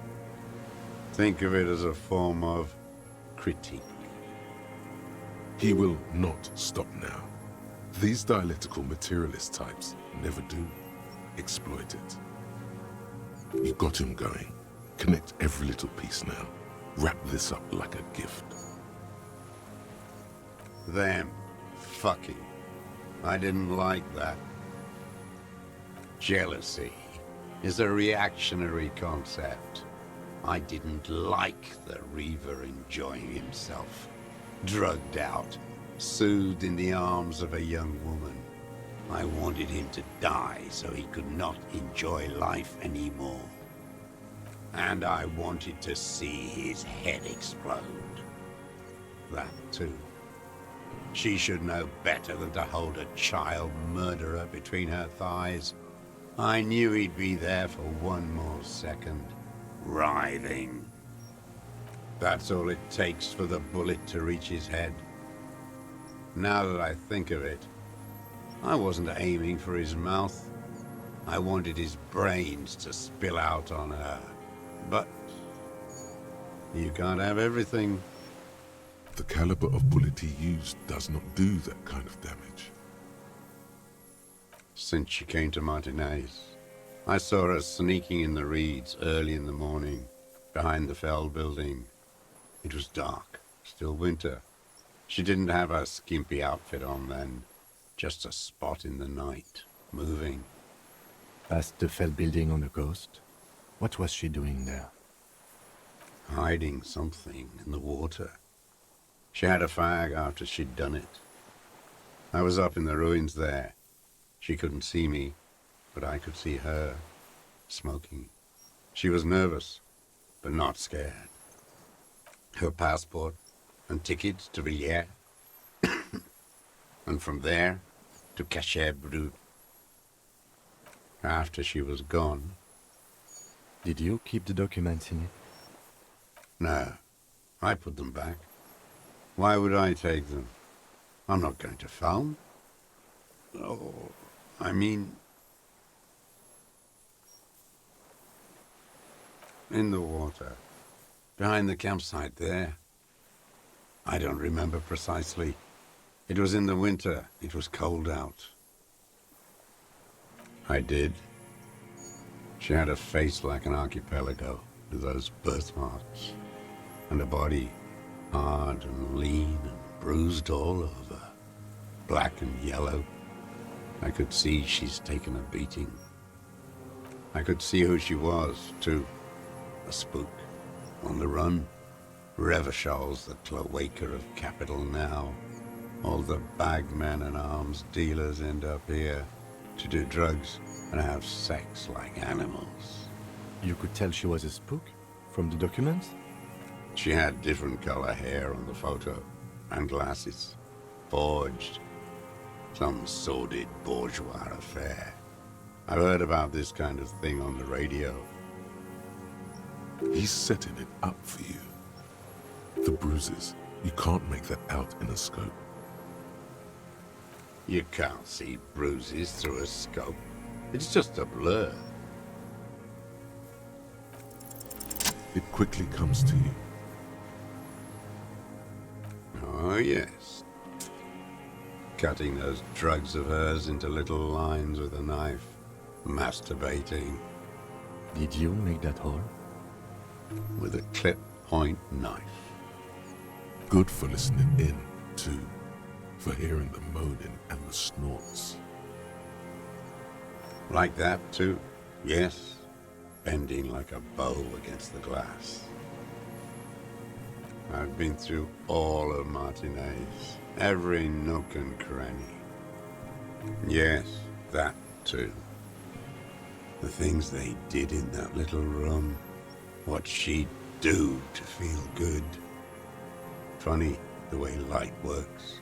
S3: Think of it as a form of critique.
S1: He will not stop now. These dialectical materialist types never do. Exploit it. You got him going. Connect every little piece now. Wrap this up like a gift.
S3: Them fucking. I didn't like that. Jealousy is a reactionary concept. I didn't like the Reaver enjoying himself. Drugged out, soothed in the arms of a young woman. I wanted him to die so he could not enjoy life anymore. And I wanted to see his head explode. That too. She should know better than to hold a child murderer between her thighs. I knew he'd be there for one more second, writhing. That's all it takes for the bullet to reach his head. Now that I think of it, I wasn't aiming for his mouth. I wanted his brains to spill out on her. But you can't have everything.
S1: The caliber of bullet he used does not do that kind of damage.
S3: Since she came to Martinez, I saw her sneaking in the reeds early in the morning, behind the Fell building. It was dark, still winter. She didn't have her skimpy outfit on then, just a spot in the night, moving.
S2: Past the Fell building on the coast? What was she doing there?
S3: Hiding something in the water. She had a fag after she'd done it. I was up in the ruins there. She couldn't see me, but I could see her, smoking. She was nervous, but not scared. Her passport and ticket to Villiers, and from there to Cachet Brut. After she was gone...
S2: Did you keep the documents in it?
S3: No, I put them back. Why would I take them? I'm not going to film. Oh, I mean... in the water. Behind the campsite there. I don't remember precisely. It was in the winter. It was cold out. I did. She had a face like an archipelago, with those birthmarks, and a body hard and lean and bruised all over, black and yellow. I could see she's taken a beating. I could see who she was, too. A spook, on the run. Revachol's the cloaca of capital now. All the bagmen and arms dealers end up here to do drugs and have sex like animals.
S2: You could tell she was a spook from the documents?
S3: She had different color hair on the photo, and glasses. Forged. Some sordid bourgeois affair. I've heard about this kind of thing on the radio.
S1: He's setting it up for you. The bruises, you can't make that out in a scope.
S3: You can't see bruises through a scope. It's just a blur.
S1: It quickly comes to you.
S3: Oh, yes. Cutting those drugs of hers into little lines with a knife. Masturbating.
S2: Did you make that hole?
S3: With a clip-point knife.
S1: Good for listening in, too. For hearing the moaning and the snorts.
S3: Like that, too. Yes. Bending like a bow against the glass. I've been through all of Martinez, every nook and cranny. Yes, that too. The things they did in that little room, what she'd do to feel good. Funny the way light works.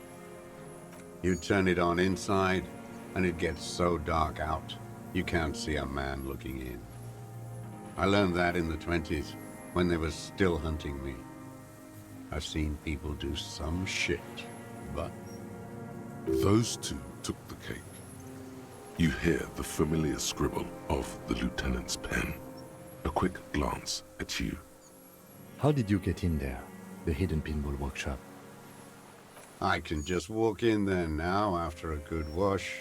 S3: You turn it on inside, and it gets so dark out, you can't see a man looking in. I learned that in the 20s, when they were still hunting me. I've seen people do some shit, but...
S1: Those two took the cake. You hear the familiar scribble of the lieutenant's pen. A quick glance at you.
S2: How did you get in there? The hidden pinball workshop.
S3: I can just walk in there now after a good wash.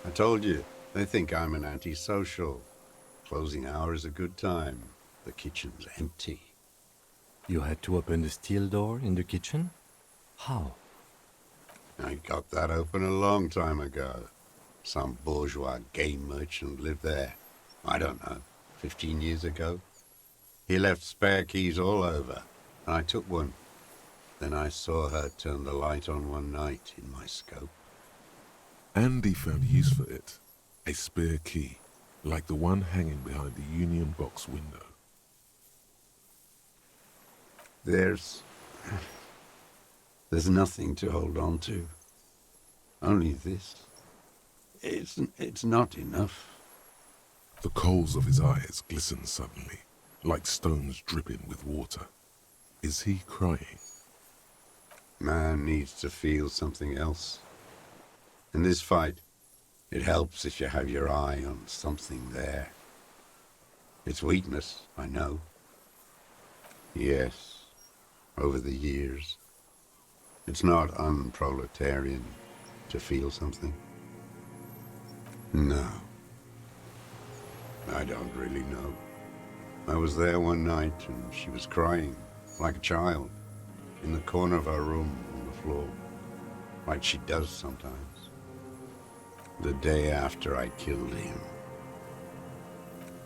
S3: I told you, they think I'm an antisocial. Closing hour is a good time. The kitchen's empty.
S2: You had to open the steel door in the kitchen? How?
S3: I got that open a long time ago. Some bourgeois game merchant lived there. I don't know, 15 years ago. He left spare keys all over, and I took one. Then I saw her turn the light on one night in my scope.
S1: Andy found use for it. A spare key, like the one hanging behind the Union Box window.
S3: There's nothing to hold on to. Only this. It's not enough.
S1: The coals of his eyes glisten suddenly, like stones dripping with water. Is he crying?
S3: Man needs to feel something else. In this fight, it helps if you have your eye on something there. It's weakness, I know. Yes, over the years. It's not unproletarian to feel something. No. I don't really know. I was there one night and she was crying, like a child, in the corner of our room on the floor, like she does sometimes. The day after I killed him.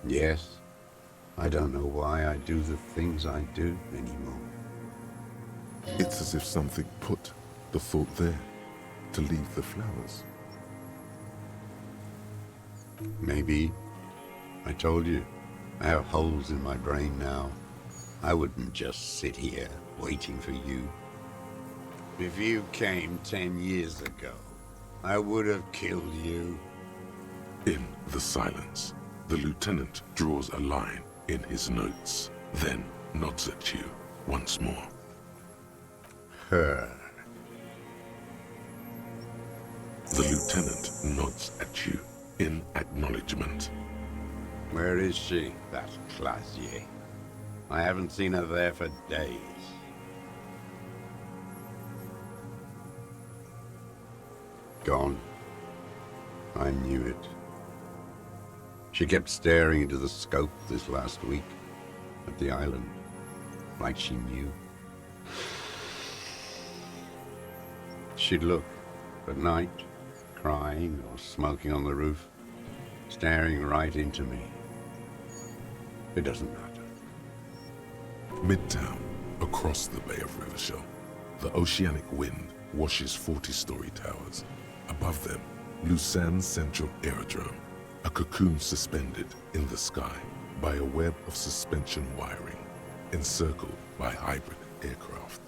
S3: Yes, I don't know why I do the things I do anymore.
S1: It's as if something put the thought there, to leave the flowers.
S3: Maybe. I told you, I have holes in my brain now. I wouldn't just sit here waiting for you. If you came 10 years ago, I would have killed you.
S1: In the silence, the lieutenant draws a line in his notes, then nods at you once more.
S3: Her.
S1: The lieutenant nods at you in acknowledgement.
S3: Where is she, that Clasier? I haven't seen her there for days. Gone. I knew it. She kept staring into the scope this last week at the island, like she knew. She'd look at night, crying or smoking on the roof, staring right into me. It doesn't matter.
S1: Midtown, across the Bay of Rivershell, the oceanic wind washes 40-story towers. Above them, Lucerne Central Aerodrome, a cocoon suspended in the sky by a web of suspension wiring, encircled by hybrid aircraft.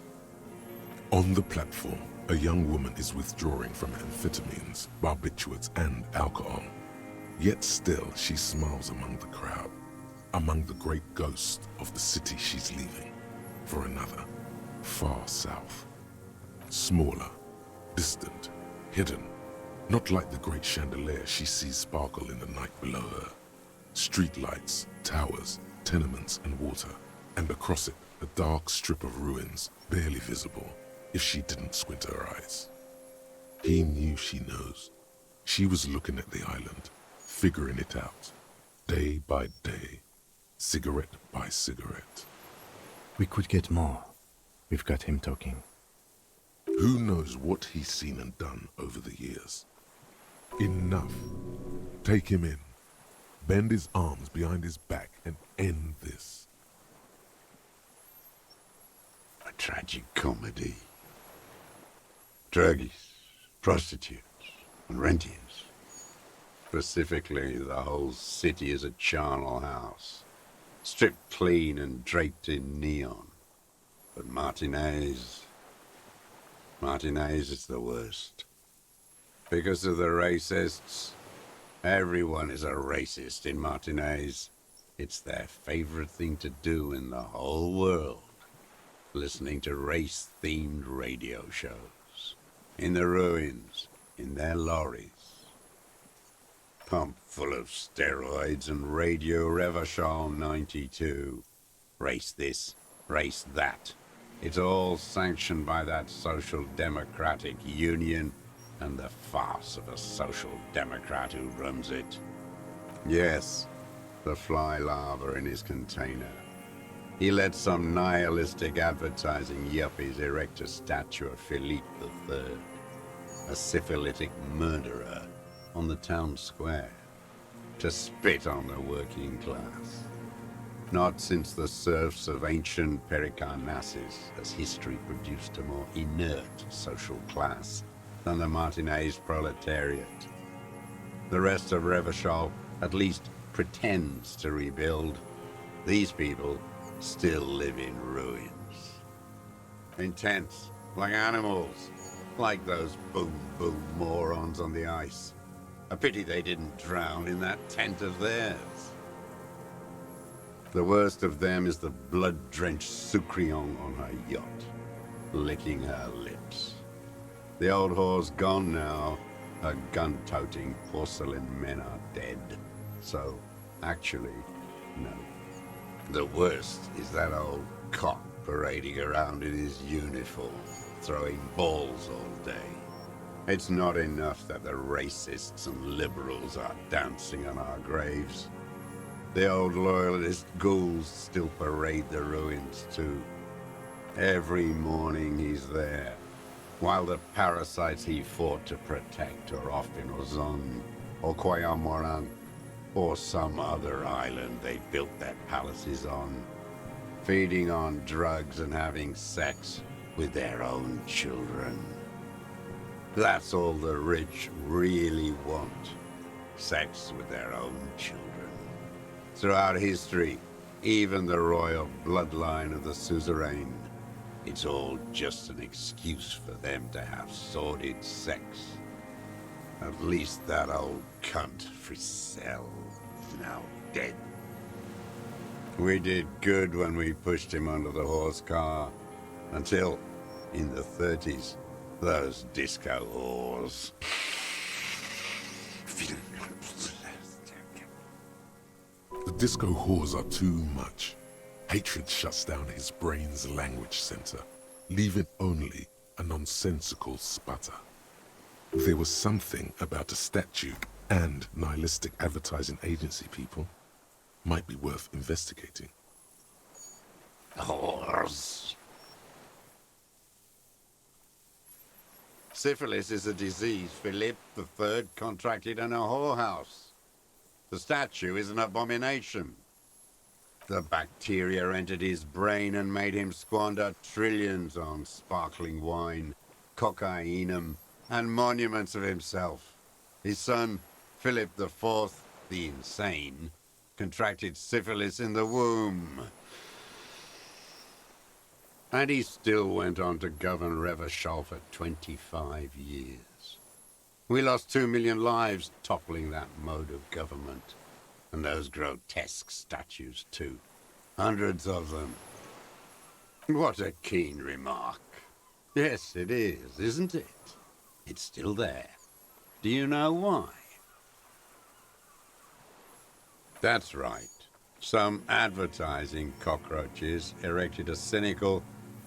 S1: On the platform, a young woman is withdrawing from amphetamines, barbiturates, and alcohol. Yet still she smiles among the crowd, among the great ghosts of the city she's leaving, for another, far south. Smaller, distant, hidden, not like the great chandelier she sees sparkle in the night below her. Streetlights, towers, tenements, and water, and across it a dark strip of ruins, barely visible if she didn't squint her eyes. He knew she knows. She was looking at the island, figuring it out, day by day, cigarette by cigarette.
S2: We could get more. We've got him talking.
S1: Who knows what he's seen and done over the years? Enough. Take him in. Bend his arms behind his back and end this.
S3: I tragic comedy. Druggies, prostitutes, and rentiers. Specifically, the whole city is a charnel house, stripped clean and draped in neon. But Martinez is the worst. Because of the racists, everyone is a racist in Martinez. It's their favorite thing to do in the whole world. Listening to race-themed radio shows. In the ruins, in their lorries. Pumped full of steroids and Radio Revachol 92. Race this, race that. It's all sanctioned by that social democratic union and the farce of a social democrat who runs it. Yes, the fly larva in his container. He let some nihilistic advertising yuppies erect a statue of Philippe III, a syphilitic murderer, on the town square, to spit on the working class. Not since the serfs of ancient Pericarnassus has history produced a more inert social class than the Martinez proletariat. The rest of Revachol at least pretends to rebuild. These people still live in ruins. In tents, like animals, like those boom-boom morons on the ice. A pity they didn't drown in that tent of theirs. The worst of them is the blood-drenched Sucrion on her yacht, licking her lips. The old whore's gone now. Her gun-toting porcelain men are dead. So, actually, no. The worst is that old cock parading around in his uniform, throwing balls all day. It's not enough that the racists and liberals are dancing on our graves. The old loyalist ghouls still parade the ruins too. Every morning he's there, while the parasites he fought to protect are off in Ozon, or Koyamoran, or some other island they built their palaces on, feeding on drugs and having sex with their own children. That's all the rich really want, sex with their own children. Throughout history, even the royal bloodline of the suzerain, it's all just an excuse for them to have sordid sex. At least that old cunt Frisell is now dead. We did good when we pushed him under the horse car, until, in the 30s, those disco whores.
S1: The disco whores are too much. Hatred shuts down his brain's language center, leaving only a nonsensical sputter. There was something about a statue and nihilistic advertising agency people might be worth investigating.
S3: Whores. Syphilis is a disease Philippe III contracted in a whorehouse. The statue is an abomination. The bacteria entered his brain and made him squander trillions on sparkling wine, cocainum, and monuments of himself. His son, Philip IV, the insane, contracted syphilis in the womb. And he still went on to govern Revachol for 25 years. We lost 2 million lives toppling that mode of government. And those grotesque statues, too. Hundreds of them. What a keen remark. Yes, it is, isn't it? It's still there. Do you know why? That's right. Some advertising cockroaches erected a cynical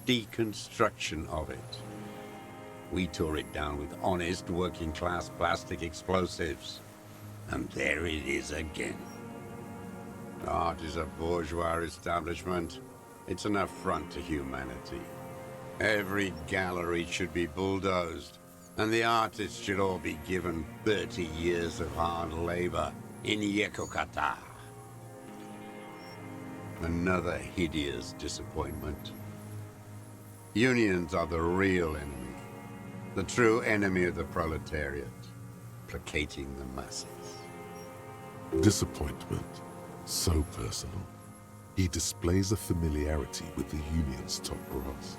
S3: deconstruction of it. We tore it down with honest working-class plastic explosives. And there it is again. Art is a bourgeois establishment. It's an affront to humanity. Every gallery should be bulldozed, and the artists should all be given 30 years of hard labor in Yekokata. Another hideous disappointment. Unions are the real enemy. The true enemy of the proletariat. Placating the masses.
S1: Disappointment, so personal. He displays a familiarity with the Union's top brass.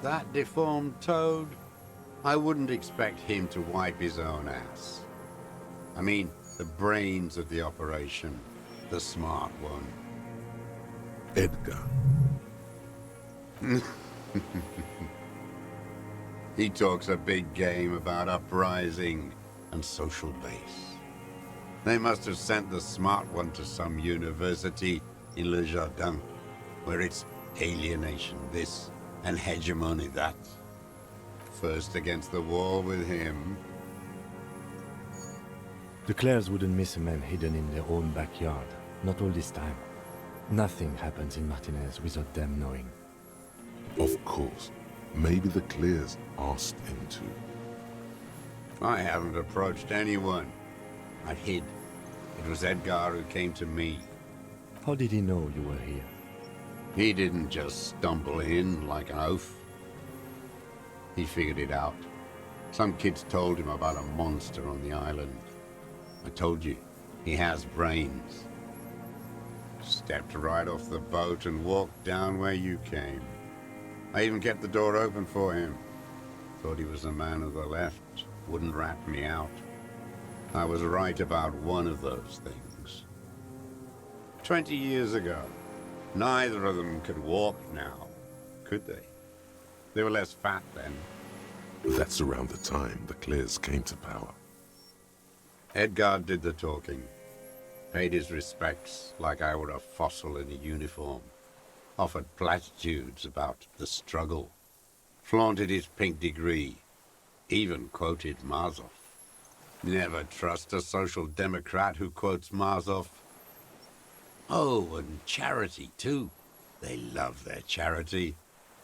S3: That deformed toad? I wouldn't expect him to wipe his own ass. I mean, the brains of the operation. The smart one.
S1: Edgar.
S3: He talks a big game about uprising and social base. They must have sent the smart one to some university in Le Jardin, where it's alienation this and hegemony that. First against the wall with him.
S2: The Clares wouldn't miss a man hidden in their own backyard. Not all this time. Nothing happens in Martinez without them knowing.
S1: Of course, maybe the Clears asked him to.
S3: I haven't approached anyone. I hid. It was Edgar who came to me.
S2: How did he know you were here?
S3: He didn't just stumble in like an oaf. He figured it out. Some kids told him about a monster on the island. I told you, he has brains. Stepped right off the boat and walked down where you came. I even kept the door open for him. Thought he was a man of the left. Wouldn't rat me out. I was right about one of those things. 20 years ago, neither of them could walk now, could they? They were less fat then.
S1: That's around the time the Clears came to power.
S3: Edgar did the talking. Paid his respects like I were a fossil in a uniform. Offered platitudes about the struggle. Flaunted his pink degree. Even quoted Marzoff. Never trust a social democrat who quotes Marzoff. Oh, and charity, too. They love their charity.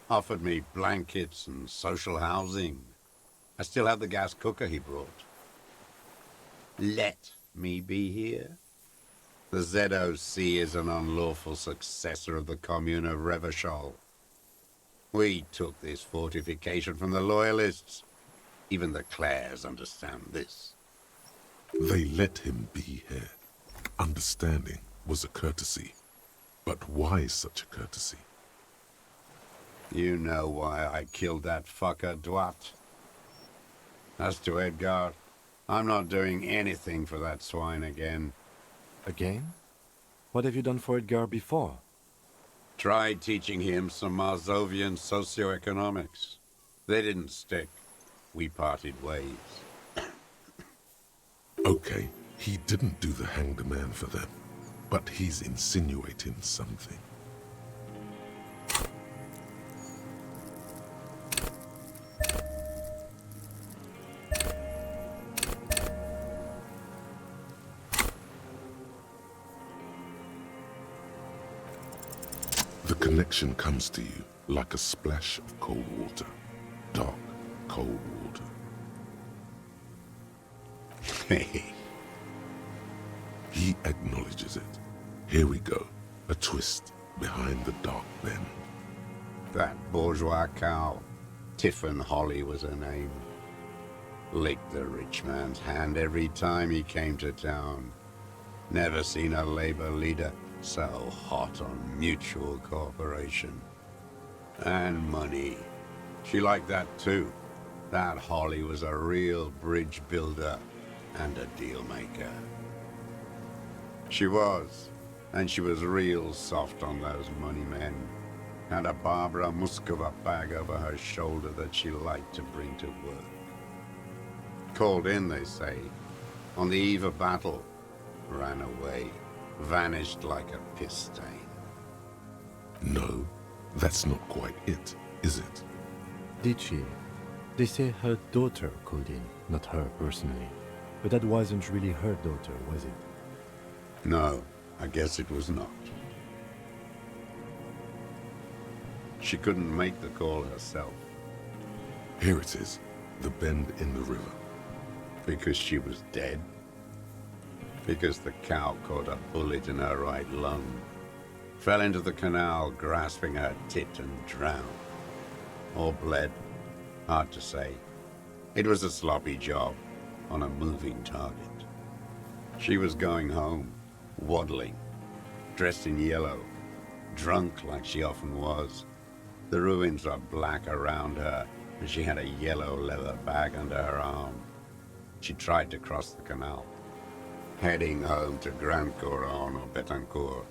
S3: Offered me blankets and social housing. I still have the gas cooker he brought. Let me be here. The ZOC is an unlawful successor of the Commune of Revachol. We took this fortification from the Loyalists. Even the Clares understand this.
S1: They let him be here. Understanding was a courtesy. But why such a courtesy?
S3: You know why I killed that fucker, Dwat. As to Edgar, I'm not doing anything for that swine again.
S2: Again? What have you done for Edgar before?
S3: Tried teaching him some Marzovian socioeconomics. They didn't stick. We parted ways.
S1: Okay, he didn't do the hanged man for them, but he's insinuating something. The connection comes to you like a splash of cold water. Dark, cold water. He acknowledges it. Here we go. A twist behind the dark bend.
S3: That bourgeois cow, Tiffin Holly was her name. Licked the rich man's hand every time he came to town. Never seen a labor leader so hot on mutual cooperation. And money. She liked that too. That Holly was a real bridge builder and a deal maker. She was, and she was real soft on those money men. Had a Barbara Muscova bag over her shoulder that she liked to bring to work. Called in, they say, on the eve of battle, ran away, vanished like a piss stain.
S1: No, that's not quite it, is it?
S2: Did she? They say her daughter called in, not her personally. But that wasn't really her daughter, was it?
S3: No, I guess it was not. She couldn't make the call herself.
S1: Here it is, the bend in the river.
S3: Because she was dead. Because the cow caught a bullet in her right lung. Fell into the canal, grasping her tit and drowned. or bled. Hard to say. It was a sloppy job on a moving target. She was going home, waddling, dressed in yellow, drunk like she often was. The ruins are black around her, and she had a yellow leather bag under her arm. She tried to cross the canal, heading home to Grand Couronne or Betancourt,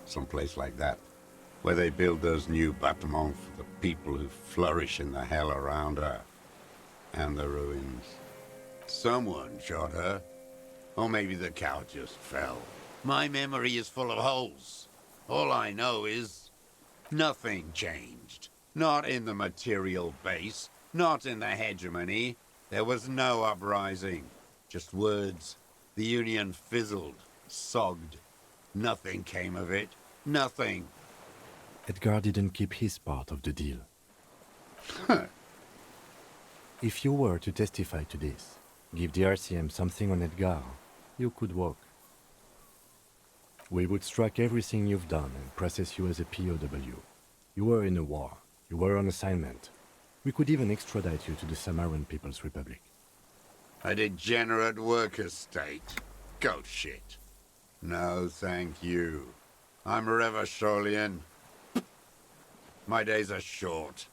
S3: someplace like that, where they build those new bâtiments for the people who flourish in the hell around her and the ruins. Someone shot her, or maybe the cow just fell. My memory is full of holes. All I know is nothing changed. Not in the material base, not in the hegemony. There was no uprising, just words. The Union fizzled, sogged. Nothing came of it. Nothing.
S2: Edgar didn't keep his part of the deal. If you were to testify to this, give the RCM something on Edgar, you could walk. We would strike everything you've done and process you as a POW. You were in a war. You were on assignment. We could even extradite you to the Samaran People's Republic.
S3: A degenerate worker state. Go shit. No, thank you. I'm Revacholian. My days are short.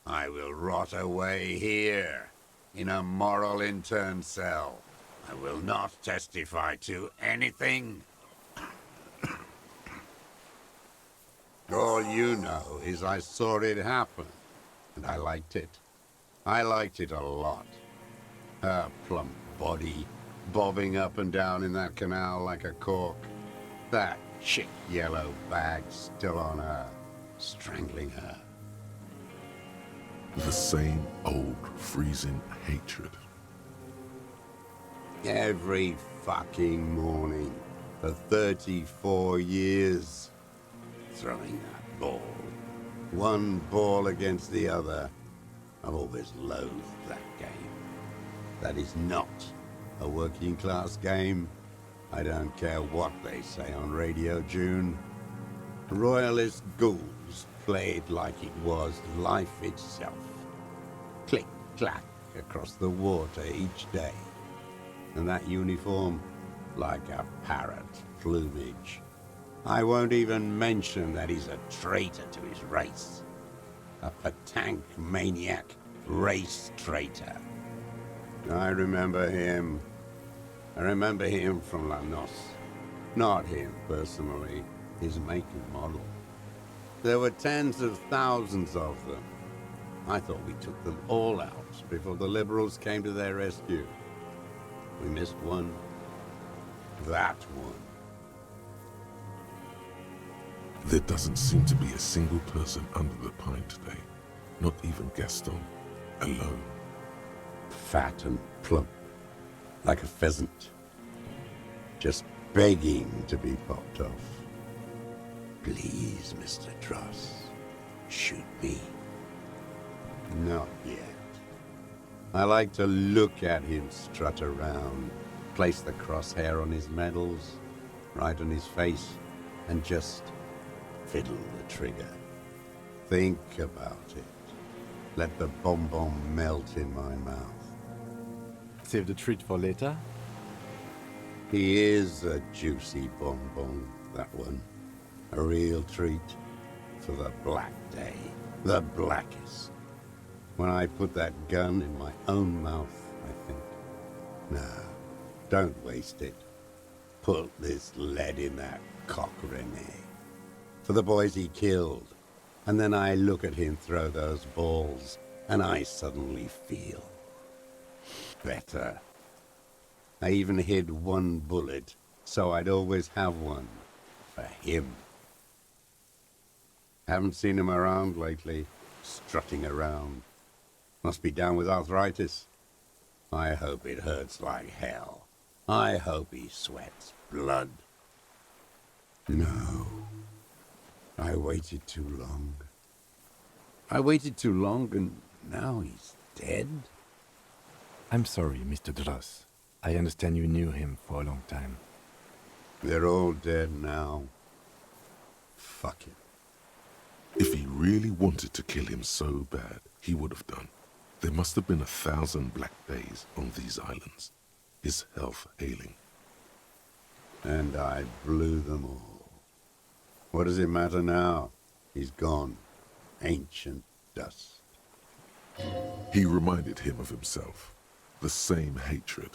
S3: I will rot away here, in a moral intern cell. I will not testify to anything. All you know is I saw it happen, and I liked it. I liked it a lot. Her plump body bobbing up and down in that canal like a cork. That chick yellow bag still on her, strangling her.
S1: The same old freezing hatred.
S3: Every fucking morning for 34 years. Throwing that ball. One ball against the other. I've always loathed that game. That is not a working class game. I don't care what they say on Radio June. Royalist ghouls played like it was life itself. Click, clack across the water each day. And that uniform, like a parrot plumage. I won't even mention that he's a traitor to his race. A Patank maniac race traitor. I remember him. I remember him from La Noce. Not him personally, his make and model. There were tens of thousands of them. I thought we took them all out before the liberals came to their rescue. We missed one. That one.
S1: There doesn't seem to be a single person under the pine today. Not even Gaston. Alone.
S3: Fat and plump. Like a pheasant. Just begging to be popped off. Please, Mr. Dross. Shoot me. Not yet. I like to look at him strut around, place the crosshair on his medals, right on his face, and just fiddle the trigger. Think about it. Let the bonbon melt in my mouth.
S2: Save the treat for later?
S3: He is a juicy bonbon, that one. A real treat for the black day. The blackest. When I put that gun in my own mouth, I think, nah, don't waste it. Put this lead in that cock, René. For the boys he killed. And then I look at him throw those balls, and I suddenly feel better. I even hid one bullet, so I'd always have one for him. Haven't seen him around lately, strutting around. Must be down with arthritis. I hope it hurts like hell. I hope he sweats blood. No. I waited too long. I waited too long, and now he's dead?
S2: I'm sorry, Mr. Dross. I understand you knew him for a long time.
S3: They're all dead now. Fuck it.
S1: If he really wanted to kill him so bad, he would have done. There must have been 1,000 black days on these islands, his health ailing.
S3: And I blew them all. What does it matter now? He's gone. Ancient dust.
S1: He reminded him of himself. The same hatred.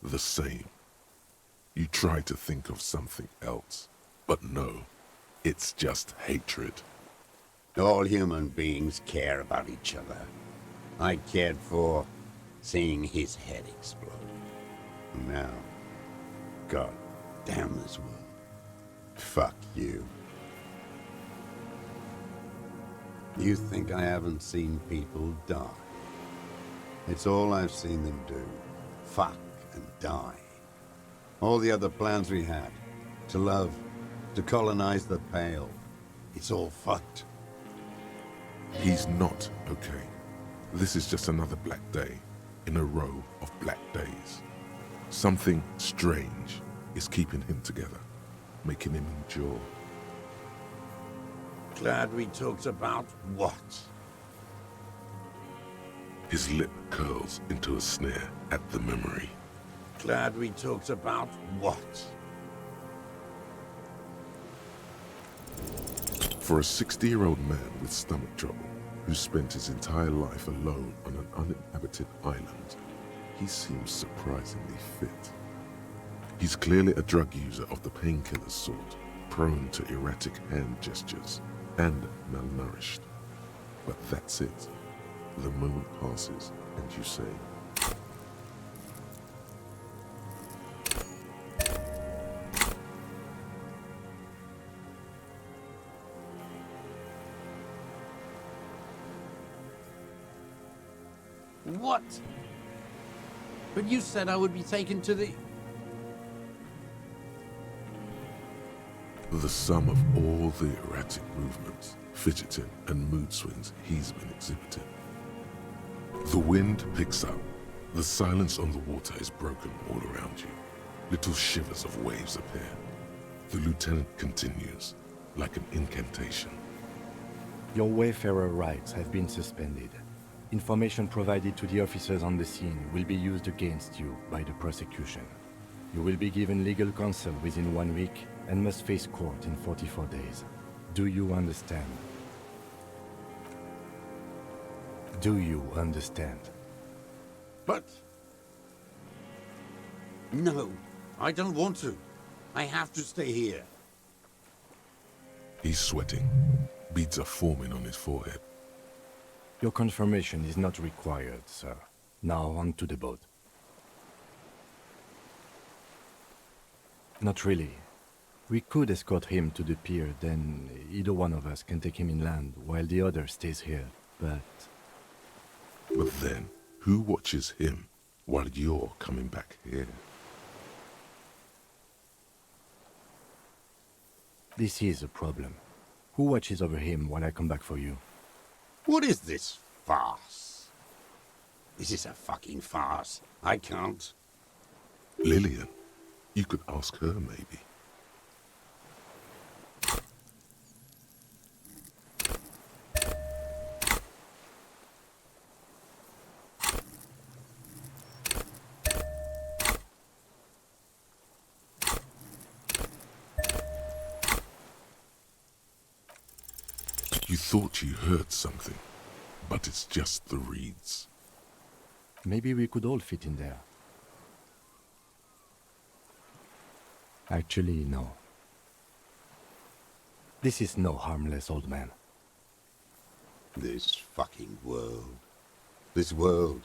S1: The same. You try to think of something else, but no, it's just hatred.
S3: All human beings care about each other. I cared for seeing his head explode. Now, God damn this world. Fuck you. You think I haven't seen people die? It's all I've seen them do. Fuck and die. All the other plans we had. To love, to colonize the Pale. It's all fucked.
S1: He's not okay. This is just another black day in a row of black days. Something strange is keeping him together, making him endure.
S3: Glad we talked about what?
S1: His lip curls into a sneer at the memory.
S3: Glad we talked about what?
S1: For a 60-year-old man with stomach trouble, who spent his entire life alone on an uninhabited island, he seems surprisingly fit. He's clearly a drug user of the painkiller sort, prone to erratic hand gestures, and malnourished. But that's it. The moment passes, and you say,
S3: What? But you said I would be taken to the...
S1: the sum of all the erratic movements, fidgeting, and mood swings he's been exhibiting. The wind picks up. The silence on the water is broken all around you. Little shivers of waves appear. The lieutenant continues, like an incantation.
S2: Your Wayfarer rights have been suspended. Information provided to the officers on the scene will be used against you by the prosecution. You will be given legal counsel within 1 week and must face court in 44 days. Do you understand? Do you understand?
S3: But... No, I don't want to. I have to stay here.
S1: He's sweating. Beads are forming on his forehead.
S2: Your confirmation is not required, sir. Now on to the boat. Not really. We could escort him to the pier, then either one of us can take him inland while the other stays here, but...
S1: But then, who watches him while you're coming back here?
S2: This is a problem. Who watches over him while I come back for you?
S3: What is this farce? This is a fucking farce. I can't.
S1: Lillian. You could ask her, maybe. You thought you heard something, but it's just the reeds.
S2: Maybe we could all fit in there. Actually, no. This is no harmless old man.
S3: This fucking world. This world.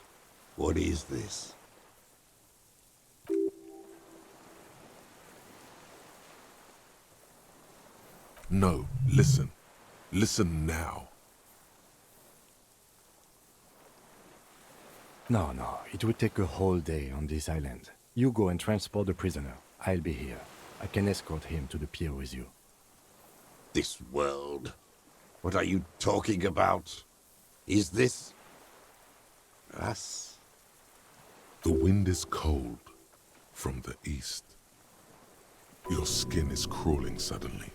S3: What is this?
S1: No, listen. Listen now.
S2: No, it would take a whole day on this island. You go and transport the prisoner. I'll be here. I can escort him to the pier with you.
S3: This world? What are you talking about? Is this... us?
S1: The wind is cold from the east. Your skin is crawling suddenly.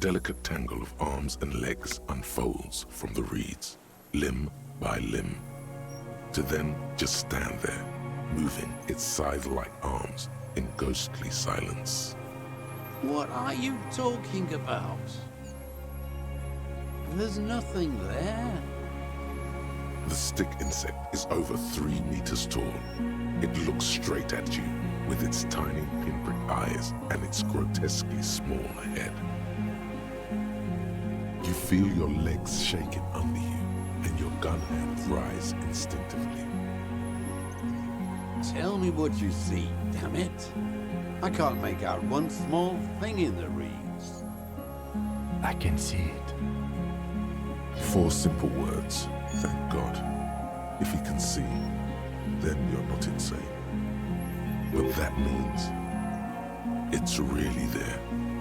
S1: delicate tangle of arms and legs unfolds from the reeds, limb by limb, to then just stand there, moving its scythe-like arms in ghostly silence.
S3: What are you talking about? There's nothing there.
S1: The stick insect is over 3 meters tall. It looks straight at you with its tiny pinprick eyes and its grotesquely small head. You feel your legs shaking under you and your gun hand rise instinctively.
S3: Tell me what you see, damn it. I can't make out one small thing in the reeds.
S2: I can see it.
S1: 4 simple words, thank God. If he can see, then you're not insane. But that means it's really there,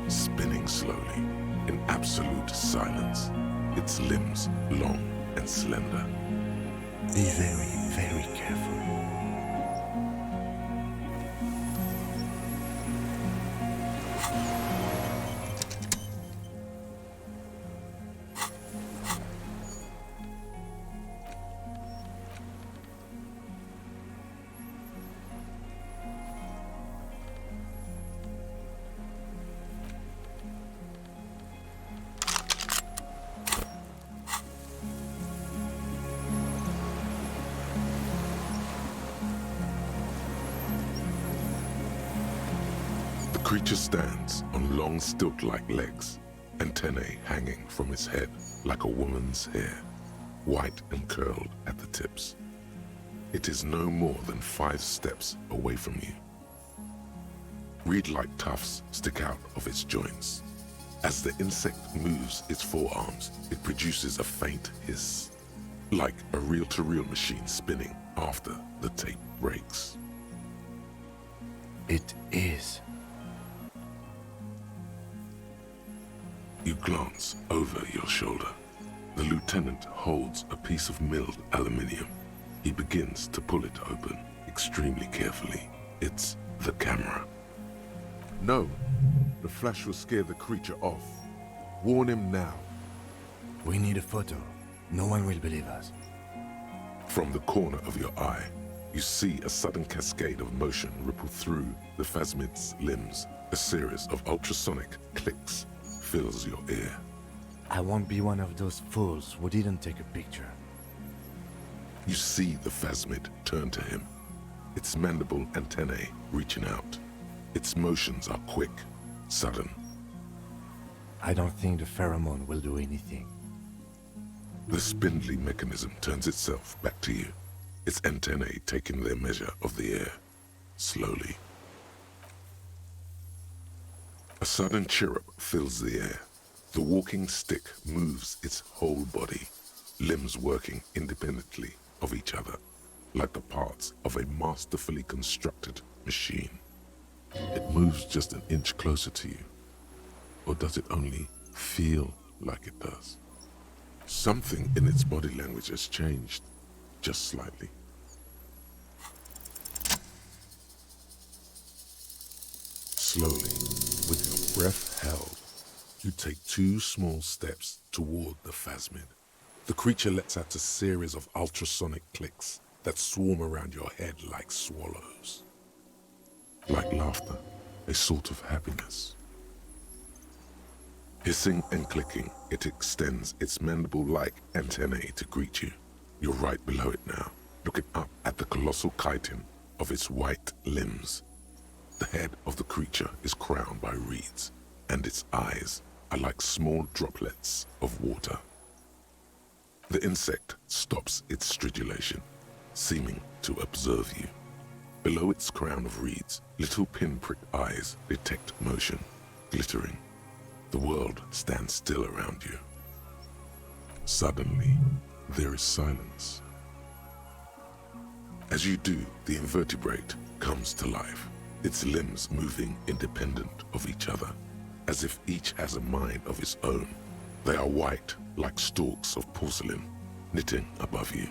S1: spinning slowly, in absolute silence, its limbs long and slender.
S2: Be very, very careful.
S1: The creature stands on long stilt-like legs, antennae hanging from its head like a woman's hair, white and curled at the tips. It is no more than 5 steps away from you. Reed-like tufts stick out of its joints. As the insect moves its forearms, it produces a faint hiss, like a reel-to-reel machine spinning after the tape breaks.
S2: It is.
S1: You glance over your shoulder. The lieutenant holds a piece of milled aluminium. He begins to pull it open, extremely carefully. It's the camera.
S5: No, the flash will scare the creature off. Warn him now.
S2: We need a photo. No one will believe us.
S1: From the corner of your eye, you see a sudden cascade of motion ripple through the phasmid's limbs. A series of ultrasonic clicks fills your ear.
S2: I won't be one of those fools who didn't take a picture.
S1: You see the phasmid turn to him, its mandible antennae reaching out. Its motions are quick, sudden.
S2: I don't think the pheromone will do anything.
S1: The spindly mechanism turns itself back to you, its antennae taking their measure of the air, slowly. A sudden chirrup fills the air. The walking stick moves its whole body, limbs working independently of each other, like the parts of a masterfully constructed machine. It moves just an inch closer to you. Or does it only feel like it does? Something in its body language has changed, just slightly. Slowly, with your breath held, you take 2 small steps toward the phasmid. The creature lets out a series of ultrasonic clicks that swarm around your head like swallows. Like laughter, a sort of happiness. Hissing and clicking, it extends its mandible-like antennae to greet you. You're right below it now, looking up at the colossal chitin of its white limbs. The head of the creature is crowned by reeds, and its eyes are like small droplets of water. The insect stops its stridulation, seeming to observe you. Below its crown of reeds, little pinprick eyes detect motion, glittering. The world stands still around you. Suddenly, there is silence. As you do, the invertebrate comes to life, its limbs moving independent of each other, as if each has a mind of its own. They are white, like stalks of porcelain, knitting above you,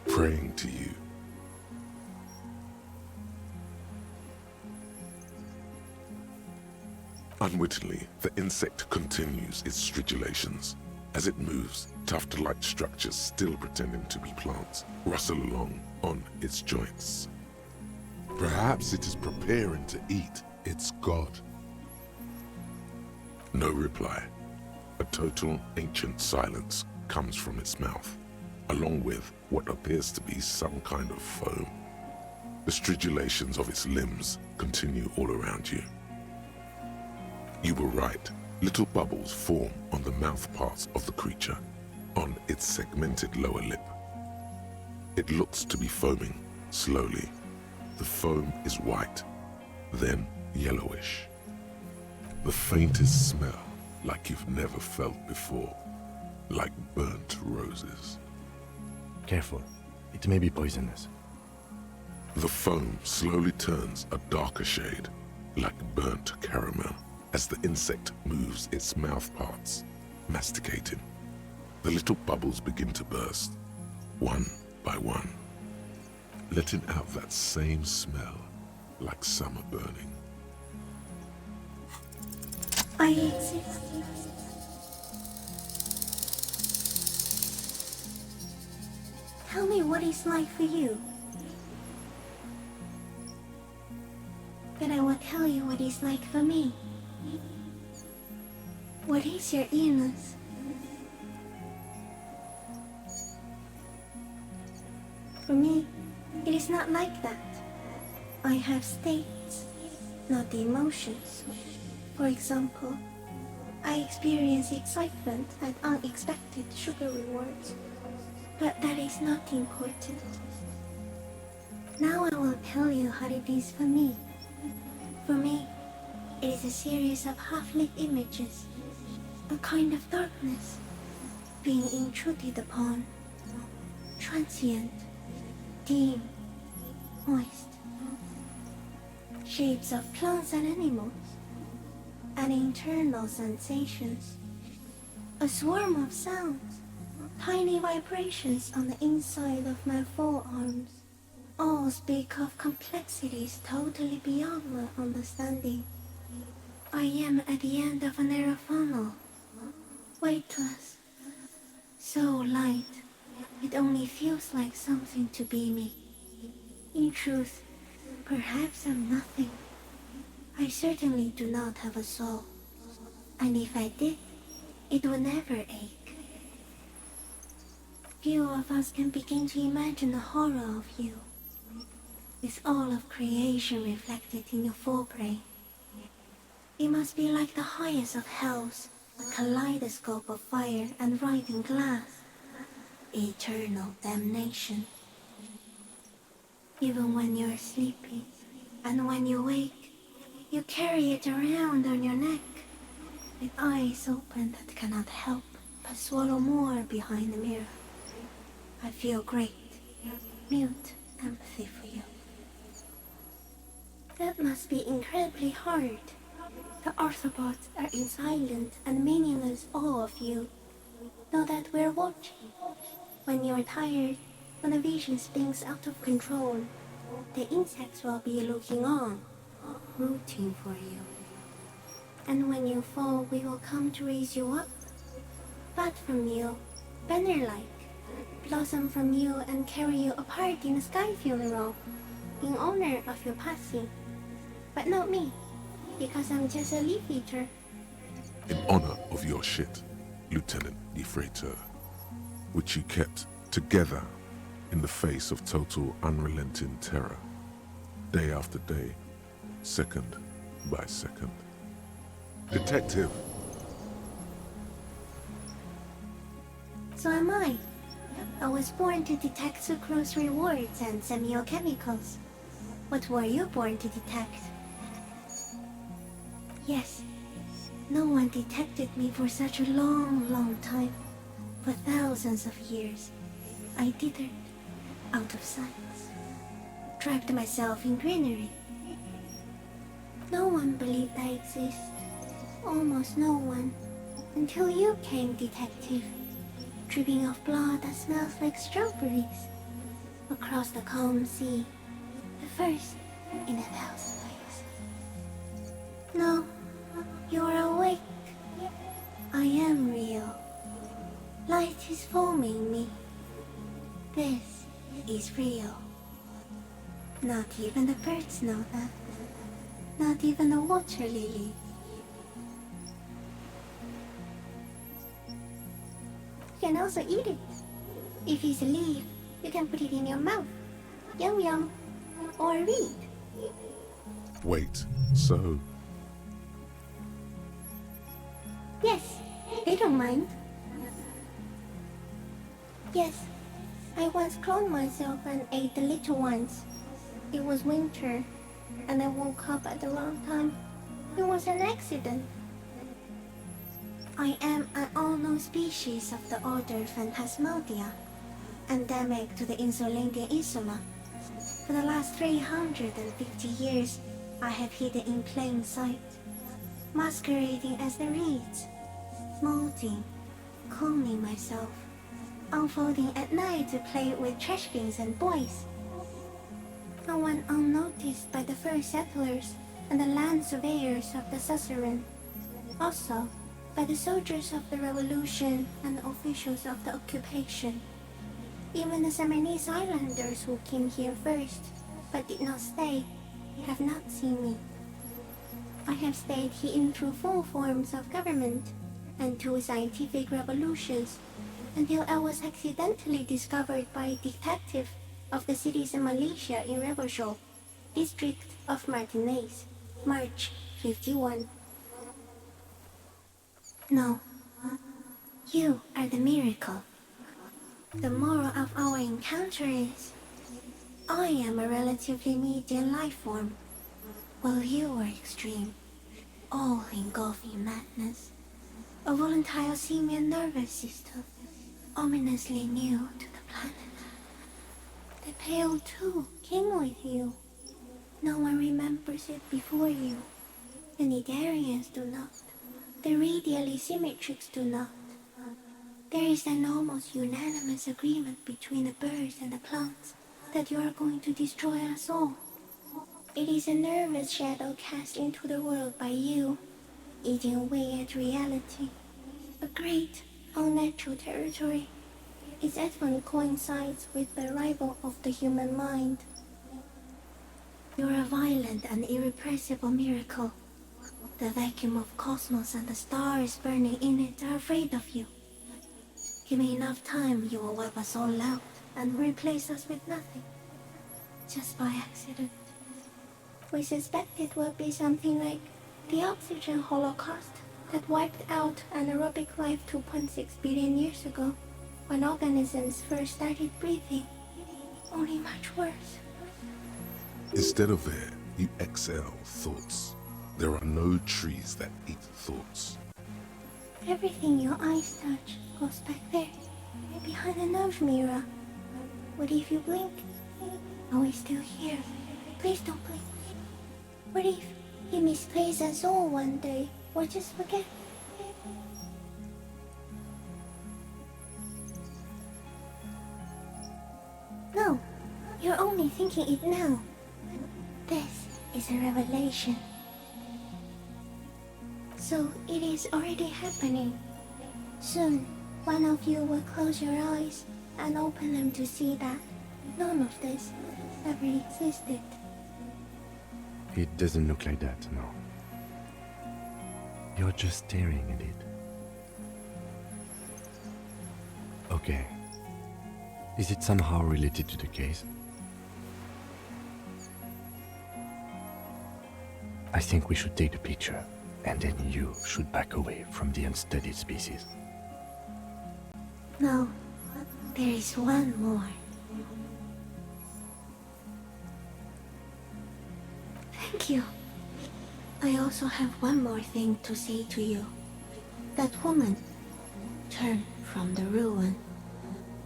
S1: praying to you. Unwittingly, the insect continues its stridulations. As it moves, tuft-like structures, still pretending to be plants, rustle along on its joints.
S5: Perhaps it is preparing to eat its god.
S1: No reply. A total ancient silence comes from its mouth, along with what appears to be some kind of foam. The stridulations of its limbs continue all around you. You were right. Little bubbles form on the mouth parts of the creature, on its segmented lower lip. It looks to be foaming, slowly. The foam is white, then yellowish. The faintest smell like you've never felt before, like burnt roses.
S2: Careful, it may be poisonous.
S1: The foam slowly turns a darker shade, like burnt caramel, as the insect moves its mouth parts, masticating. The little bubbles begin to burst, one by one, letting out that same smell, like summer burning.
S6: I exist. Tell me what it's like for you. Then I will tell you what it's like for me. What is your illness? For me, it is not like that. I have states, not the emotions. For example, I experience excitement at unexpected sugar rewards, but that is not important. Now I will tell you how it is for me. For me, it is a series of half-lit images, a kind of darkness, being intruded upon, transient, dim, moist, shapes of plants and animals, and internal sensations, a swarm of sounds, tiny vibrations on the inside of my forearms, all speak of complexities totally beyond my understanding. I am at the end of a narrow funnel, weightless, so light, it only feels like something to be me. In truth, perhaps I'm nothing. I certainly do not have a soul, and if I did, it would never ache. Few of us can begin to imagine the horror of you, with all of creation reflected in your forebrain. It must be like the highest of hells, a kaleidoscope of fire and writhing glass, eternal damnation. Even when you're sleeping, and when you wake, you carry it around on your neck, with eyes open that cannot help but swallow more behind the mirror. I feel great, mute empathy for you. That must be incredibly hard. The Arthropods are in silent and meaningless awe of you. Know that we're watching. When you're tired, when the vision spins out of control, the insects will be looking on, rooting for you. And when you fall, we will come to raise you up. Bud from you, banner-like, blossom from you and carry you apart in a sky funeral, in honor of your passing. But not me, because I'm just a leaf eater.
S1: In honor of your shit, Lieutenant Defraiteur, which you kept together in the face of total unrelenting terror, day after day, second by second.
S5: Detective,
S6: So am I. I was born to detect sucrose rewards and semiochemicals. What were you born to detect? Yes, no one detected me for such a long time. For thousands of years, I dithered, out of sight, trapped myself in greenery. No one believed I exist, almost no one, until you came, detective, dripping of blood that smells like strawberries, across the calm sea, the first in 1,000 ways. No, you harming me. This is real. Not even the birds know that. Not even the water lily. You can also eat it. If it's a leaf, you can put it in your mouth. Yum yum. Or read.
S1: Wait, so
S6: Yes, they don't mind. Yes, I once cloned myself and ate the little ones. It was winter, and I woke up at the wrong time. It was an accident. I am an unknown species of the order Phantasmadia, endemic to the Insulindian Insula. For the last 350 years, I have hidden in plain sight, masquerading as the reeds, molding, cloning myself, unfolding at night to play with trash bins and boys. I went unnoticed by the first settlers and the land surveyors of the suzerain, also by the soldiers of the revolution and the officials of the occupation. Even the Samanese islanders who came here first, but did not stay, have not seen me. I have stayed hidden through 4 forms of government and 2 scientific revolutions, until I was accidentally discovered by a detective of the citizen militia in Rebelshaw, district of Martinez, March 51. No, you are the miracle. The moral of our encounter is, I am a relatively medium life form, while you are extreme, all-engulfing madness, a volatile simian nervous system, ominously new to the planet. The pale too came with you. No one remembers it before you. The Nidarians do not. The radially symmetrics do not. There is an almost unanimous agreement between the birds and the plants that you are going to destroy us all. It is a nervous shadow cast into the world by you, eating away at reality. A great, unnatural territory. Its advent coincides with the arrival of the human mind. You are a violent and irrepressible miracle. The vacuum of cosmos and the stars burning in it are afraid of you. Give me enough time, you will wipe us all out and replace us with nothing. Just by accident. We suspect it will be something like the oxygen holocaust that wiped out anaerobic life 2.6 billion years ago, when organisms first started breathing. Only much worse.
S1: instead of air, you exhale thoughts. There are no trees that eat thoughts.
S6: Everything your eyes touch goes back there, behind the nose mirror. What if you blink? Are we still here? Please don't blink. What if you misplace us all one day, or just forget? No, you're only thinking it now. This is a revelation. So it is already happening. Soon, one of you will close your eyes and open them to see that none of this ever existed.
S2: It doesn't look like that, no. You're just staring at it. Okay. Is it somehow related to the case? I think we should take the picture, and then you should back away from the unstudied species.
S6: No, there is one more. Thank you. I also have one more thing to say to you. That woman, turn from the ruin.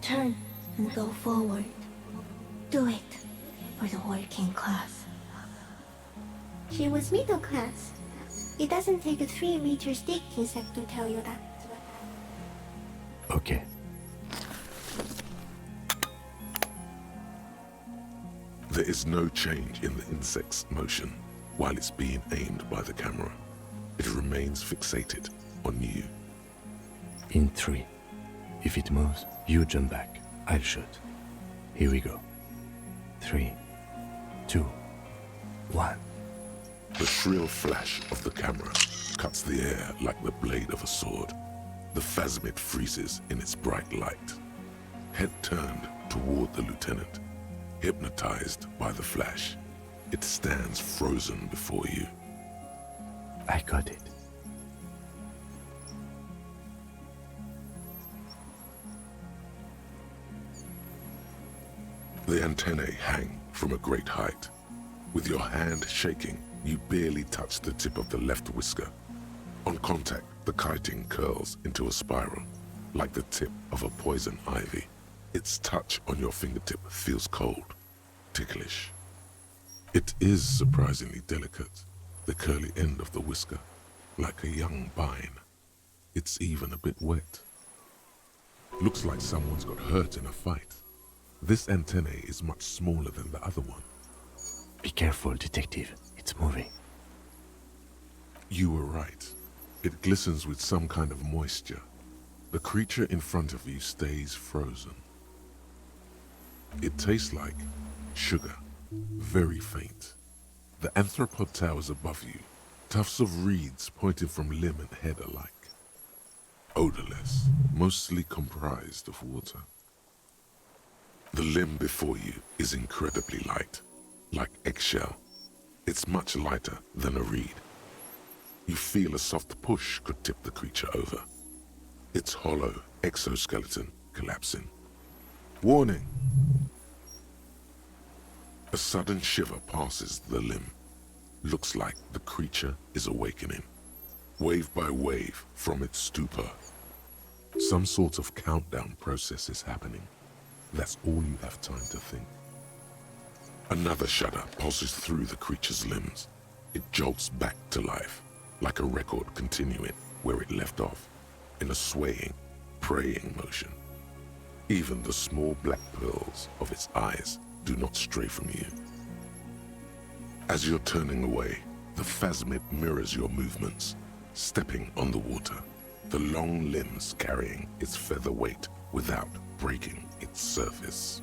S6: Turn and go forward. Do it for the working class. She was middle class. It doesn't take a 3-meter stick insect to tell you that.
S2: Okay.
S1: There is no change in the insect's motion while it's being aimed by the camera. It remains fixated on you.
S2: In 3. If it moves, You jump back. I'll shoot. Here we go. 3, 2, 1.
S1: The shrill flash of the camera cuts the air like the blade of a sword. The phasmid freezes in its bright light. Head turned toward the lieutenant, hypnotized by the flash. It stands frozen before you.
S2: I got it.
S1: The antennae hang from a great height. With your hand shaking, you barely touch the tip of the left whisker. On contact, the kiting curls into a spiral, like the tip of a poison ivy. Its touch on your fingertip feels cold, ticklish. It is surprisingly delicate, the curly end of the whisker, like a young vine. It's even a bit wet. Looks like someone's got hurt in a fight. This antennae is much smaller than the other one.
S2: Be careful, detective. It's moving.
S1: You were right. It glistens with some kind of moisture. The creature in front of you stays frozen. It tastes like sugar, very faint. The anthropod towers above you, tufts of reeds pointing from limb and head alike. Odorless, mostly comprised of water. The limb before you is incredibly light, like eggshell. It's much lighter than a reed. You feel a soft push could tip the creature over. Its hollow exoskeleton collapsing. Warning! A sudden shiver passes the limb. Looks like the creature is awakening, wave by wave from its stupor. Some sort of countdown process is happening. That's all you have time to think. Another shudder pulses through the creature's limbs. It jolts back to life, like a record continuing where it left off, in a swaying, praying motion. Even the small black pearls of its eyes do not stray from you. As you're turning away, the phasmid mirrors your movements, stepping on the water, the long limbs carrying its feather weight without breaking its surface.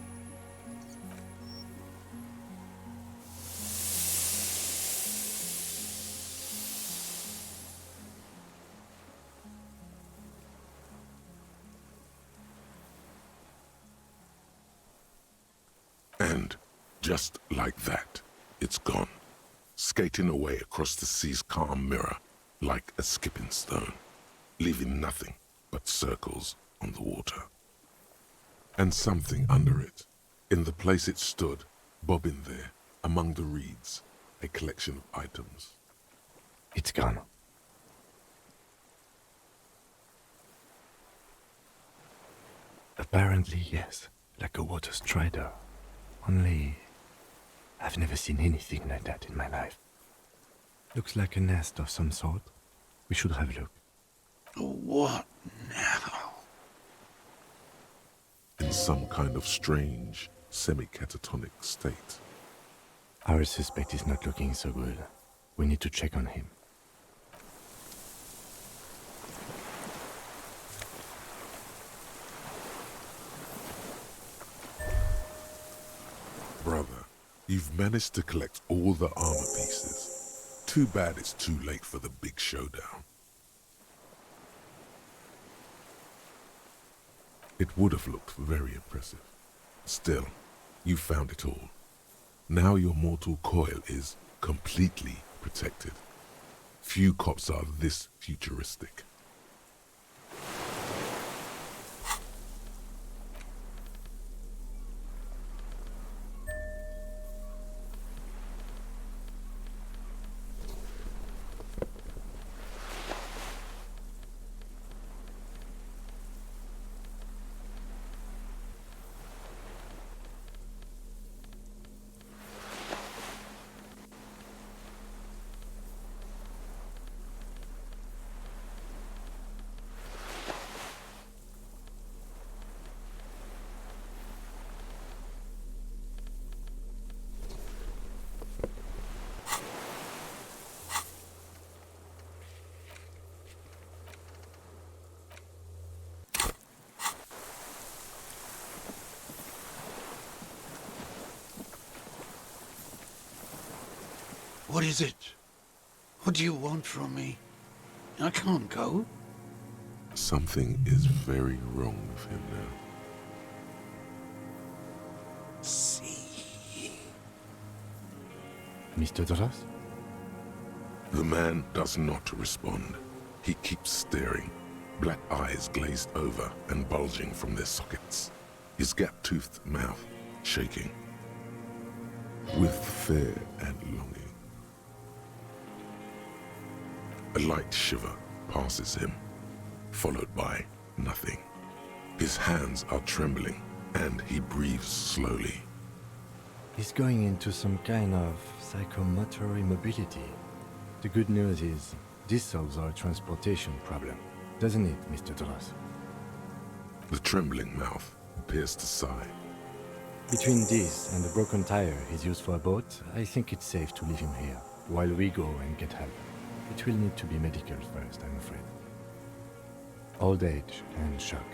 S1: And just like that, it's gone, skating away across the sea's calm mirror like a skipping stone, leaving nothing but circles on the water. And something under it, in the place it stood, bobbing there, among the reeds, a collection of items.
S2: It's gone. Apparently, yes, like a water strider. Only, I've never seen anything like that in my life. Looks like a nest of some sort. We should have a look.
S3: What now?
S1: In some kind of strange, semi-catatonic state.
S2: Our suspect is not looking so good. We need to check on him.
S1: Brother, you've managed to collect all the armor pieces. Too bad it's too late for the big showdown. It would have looked very impressive. Still, you found it all. Now your mortal coil is completely protected. Few cops are this futuristic.
S3: What is it? What do you want from me? I can't go.
S1: Something is very wrong with him now.
S3: See.
S2: Mr. Dross?
S1: The man does not respond. He keeps staring, black eyes glazed over and bulging from their sockets, his gap-toothed mouth shaking with fear and longing. A light shiver passes him, followed by nothing. His hands are trembling, and he breathes slowly.
S2: He's going into some kind of psychomotor immobility. The good news is, this solves our transportation problem, doesn't it, Mr. Dross?
S1: The trembling mouth appears to sigh.
S2: Between this and the broken tire he's used for a boat, I think it's safe to leave him here, while we go and get help. It will need to be medical first, I'm afraid. Old age and shock.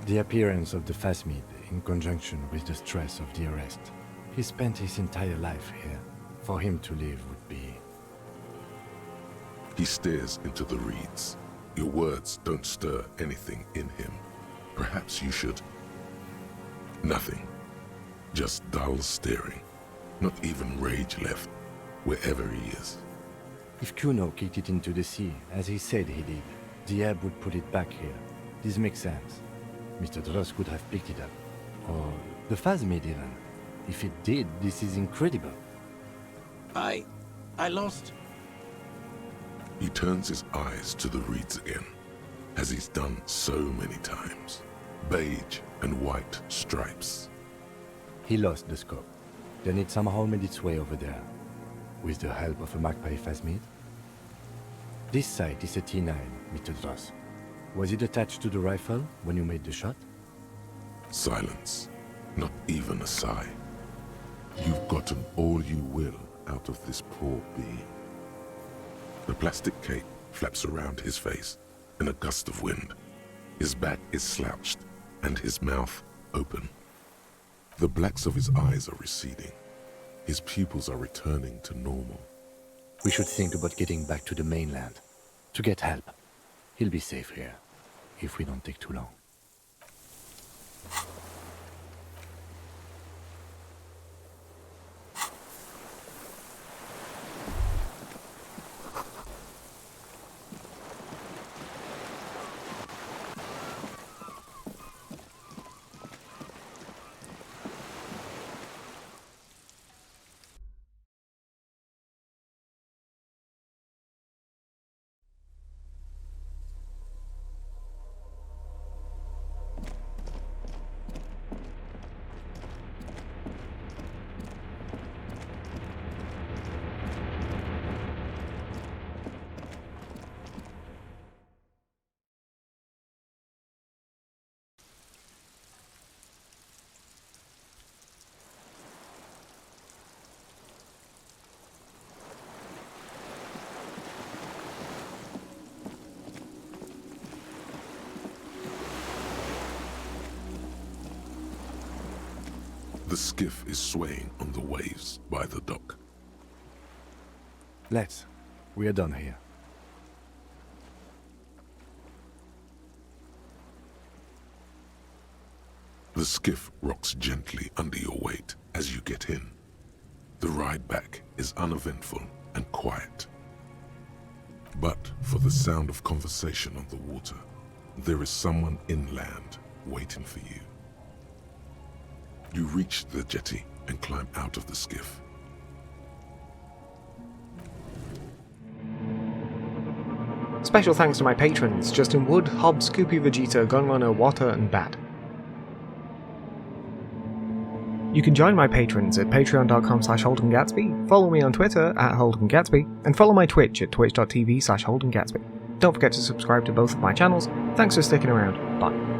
S2: The appearance of the Phasmid in conjunction with the stress of the arrest. He spent his entire life here. For him to leave would be...
S1: He stares into the reeds. Your words don't stir anything in him. Perhaps you should... Nothing. Just dull staring. Not even rage left, wherever he is.
S2: If Kuno kicked it into the sea, as he said he did, the ebb would put it back here. This makes sense. Mr. Dross could have picked it up. Or the Phasmid even. If it did, this is incredible.
S3: I lost.
S1: He turns his eyes to the reeds again, as he's done so many times. Beige and white stripes.
S2: He lost the scope. Then it somehow made its way over there. With the help of a magpie Phasmid. This sight is a T9, Mr. Dross. Was it attached to the rifle when you made the shot?
S1: Silence. Not even a sigh. You've gotten all you will out of this poor being. The plastic cape flaps around his face in a gust of wind. His back is slouched and his mouth open. The blacks of his eyes are receding. His pupils are returning to normal.
S2: We should think about getting back to the mainland. To get help. He'll be safe here, if we don't take too long.
S1: The skiff is swaying on the waves by the dock.
S2: Let's. We are done here.
S1: The skiff rocks gently under your weight as you get in. The ride back is uneventful and quiet. But for the sound of conversation on the water, there is someone inland waiting for you. You reach the jetty and climb out of the skiff.
S7: Special thanks to my patrons, Justin Wood, Hob, Scoopy Vegeta, Gunrunner, Water and Bat. You can join my patrons at patreon.com/HoldenGatsby, follow me on Twitter at HoldenGatsby, and follow my Twitch at twitch.tv/HoldenGatsby. Don't forget to subscribe to both of my channels. Thanks for sticking around. Bye.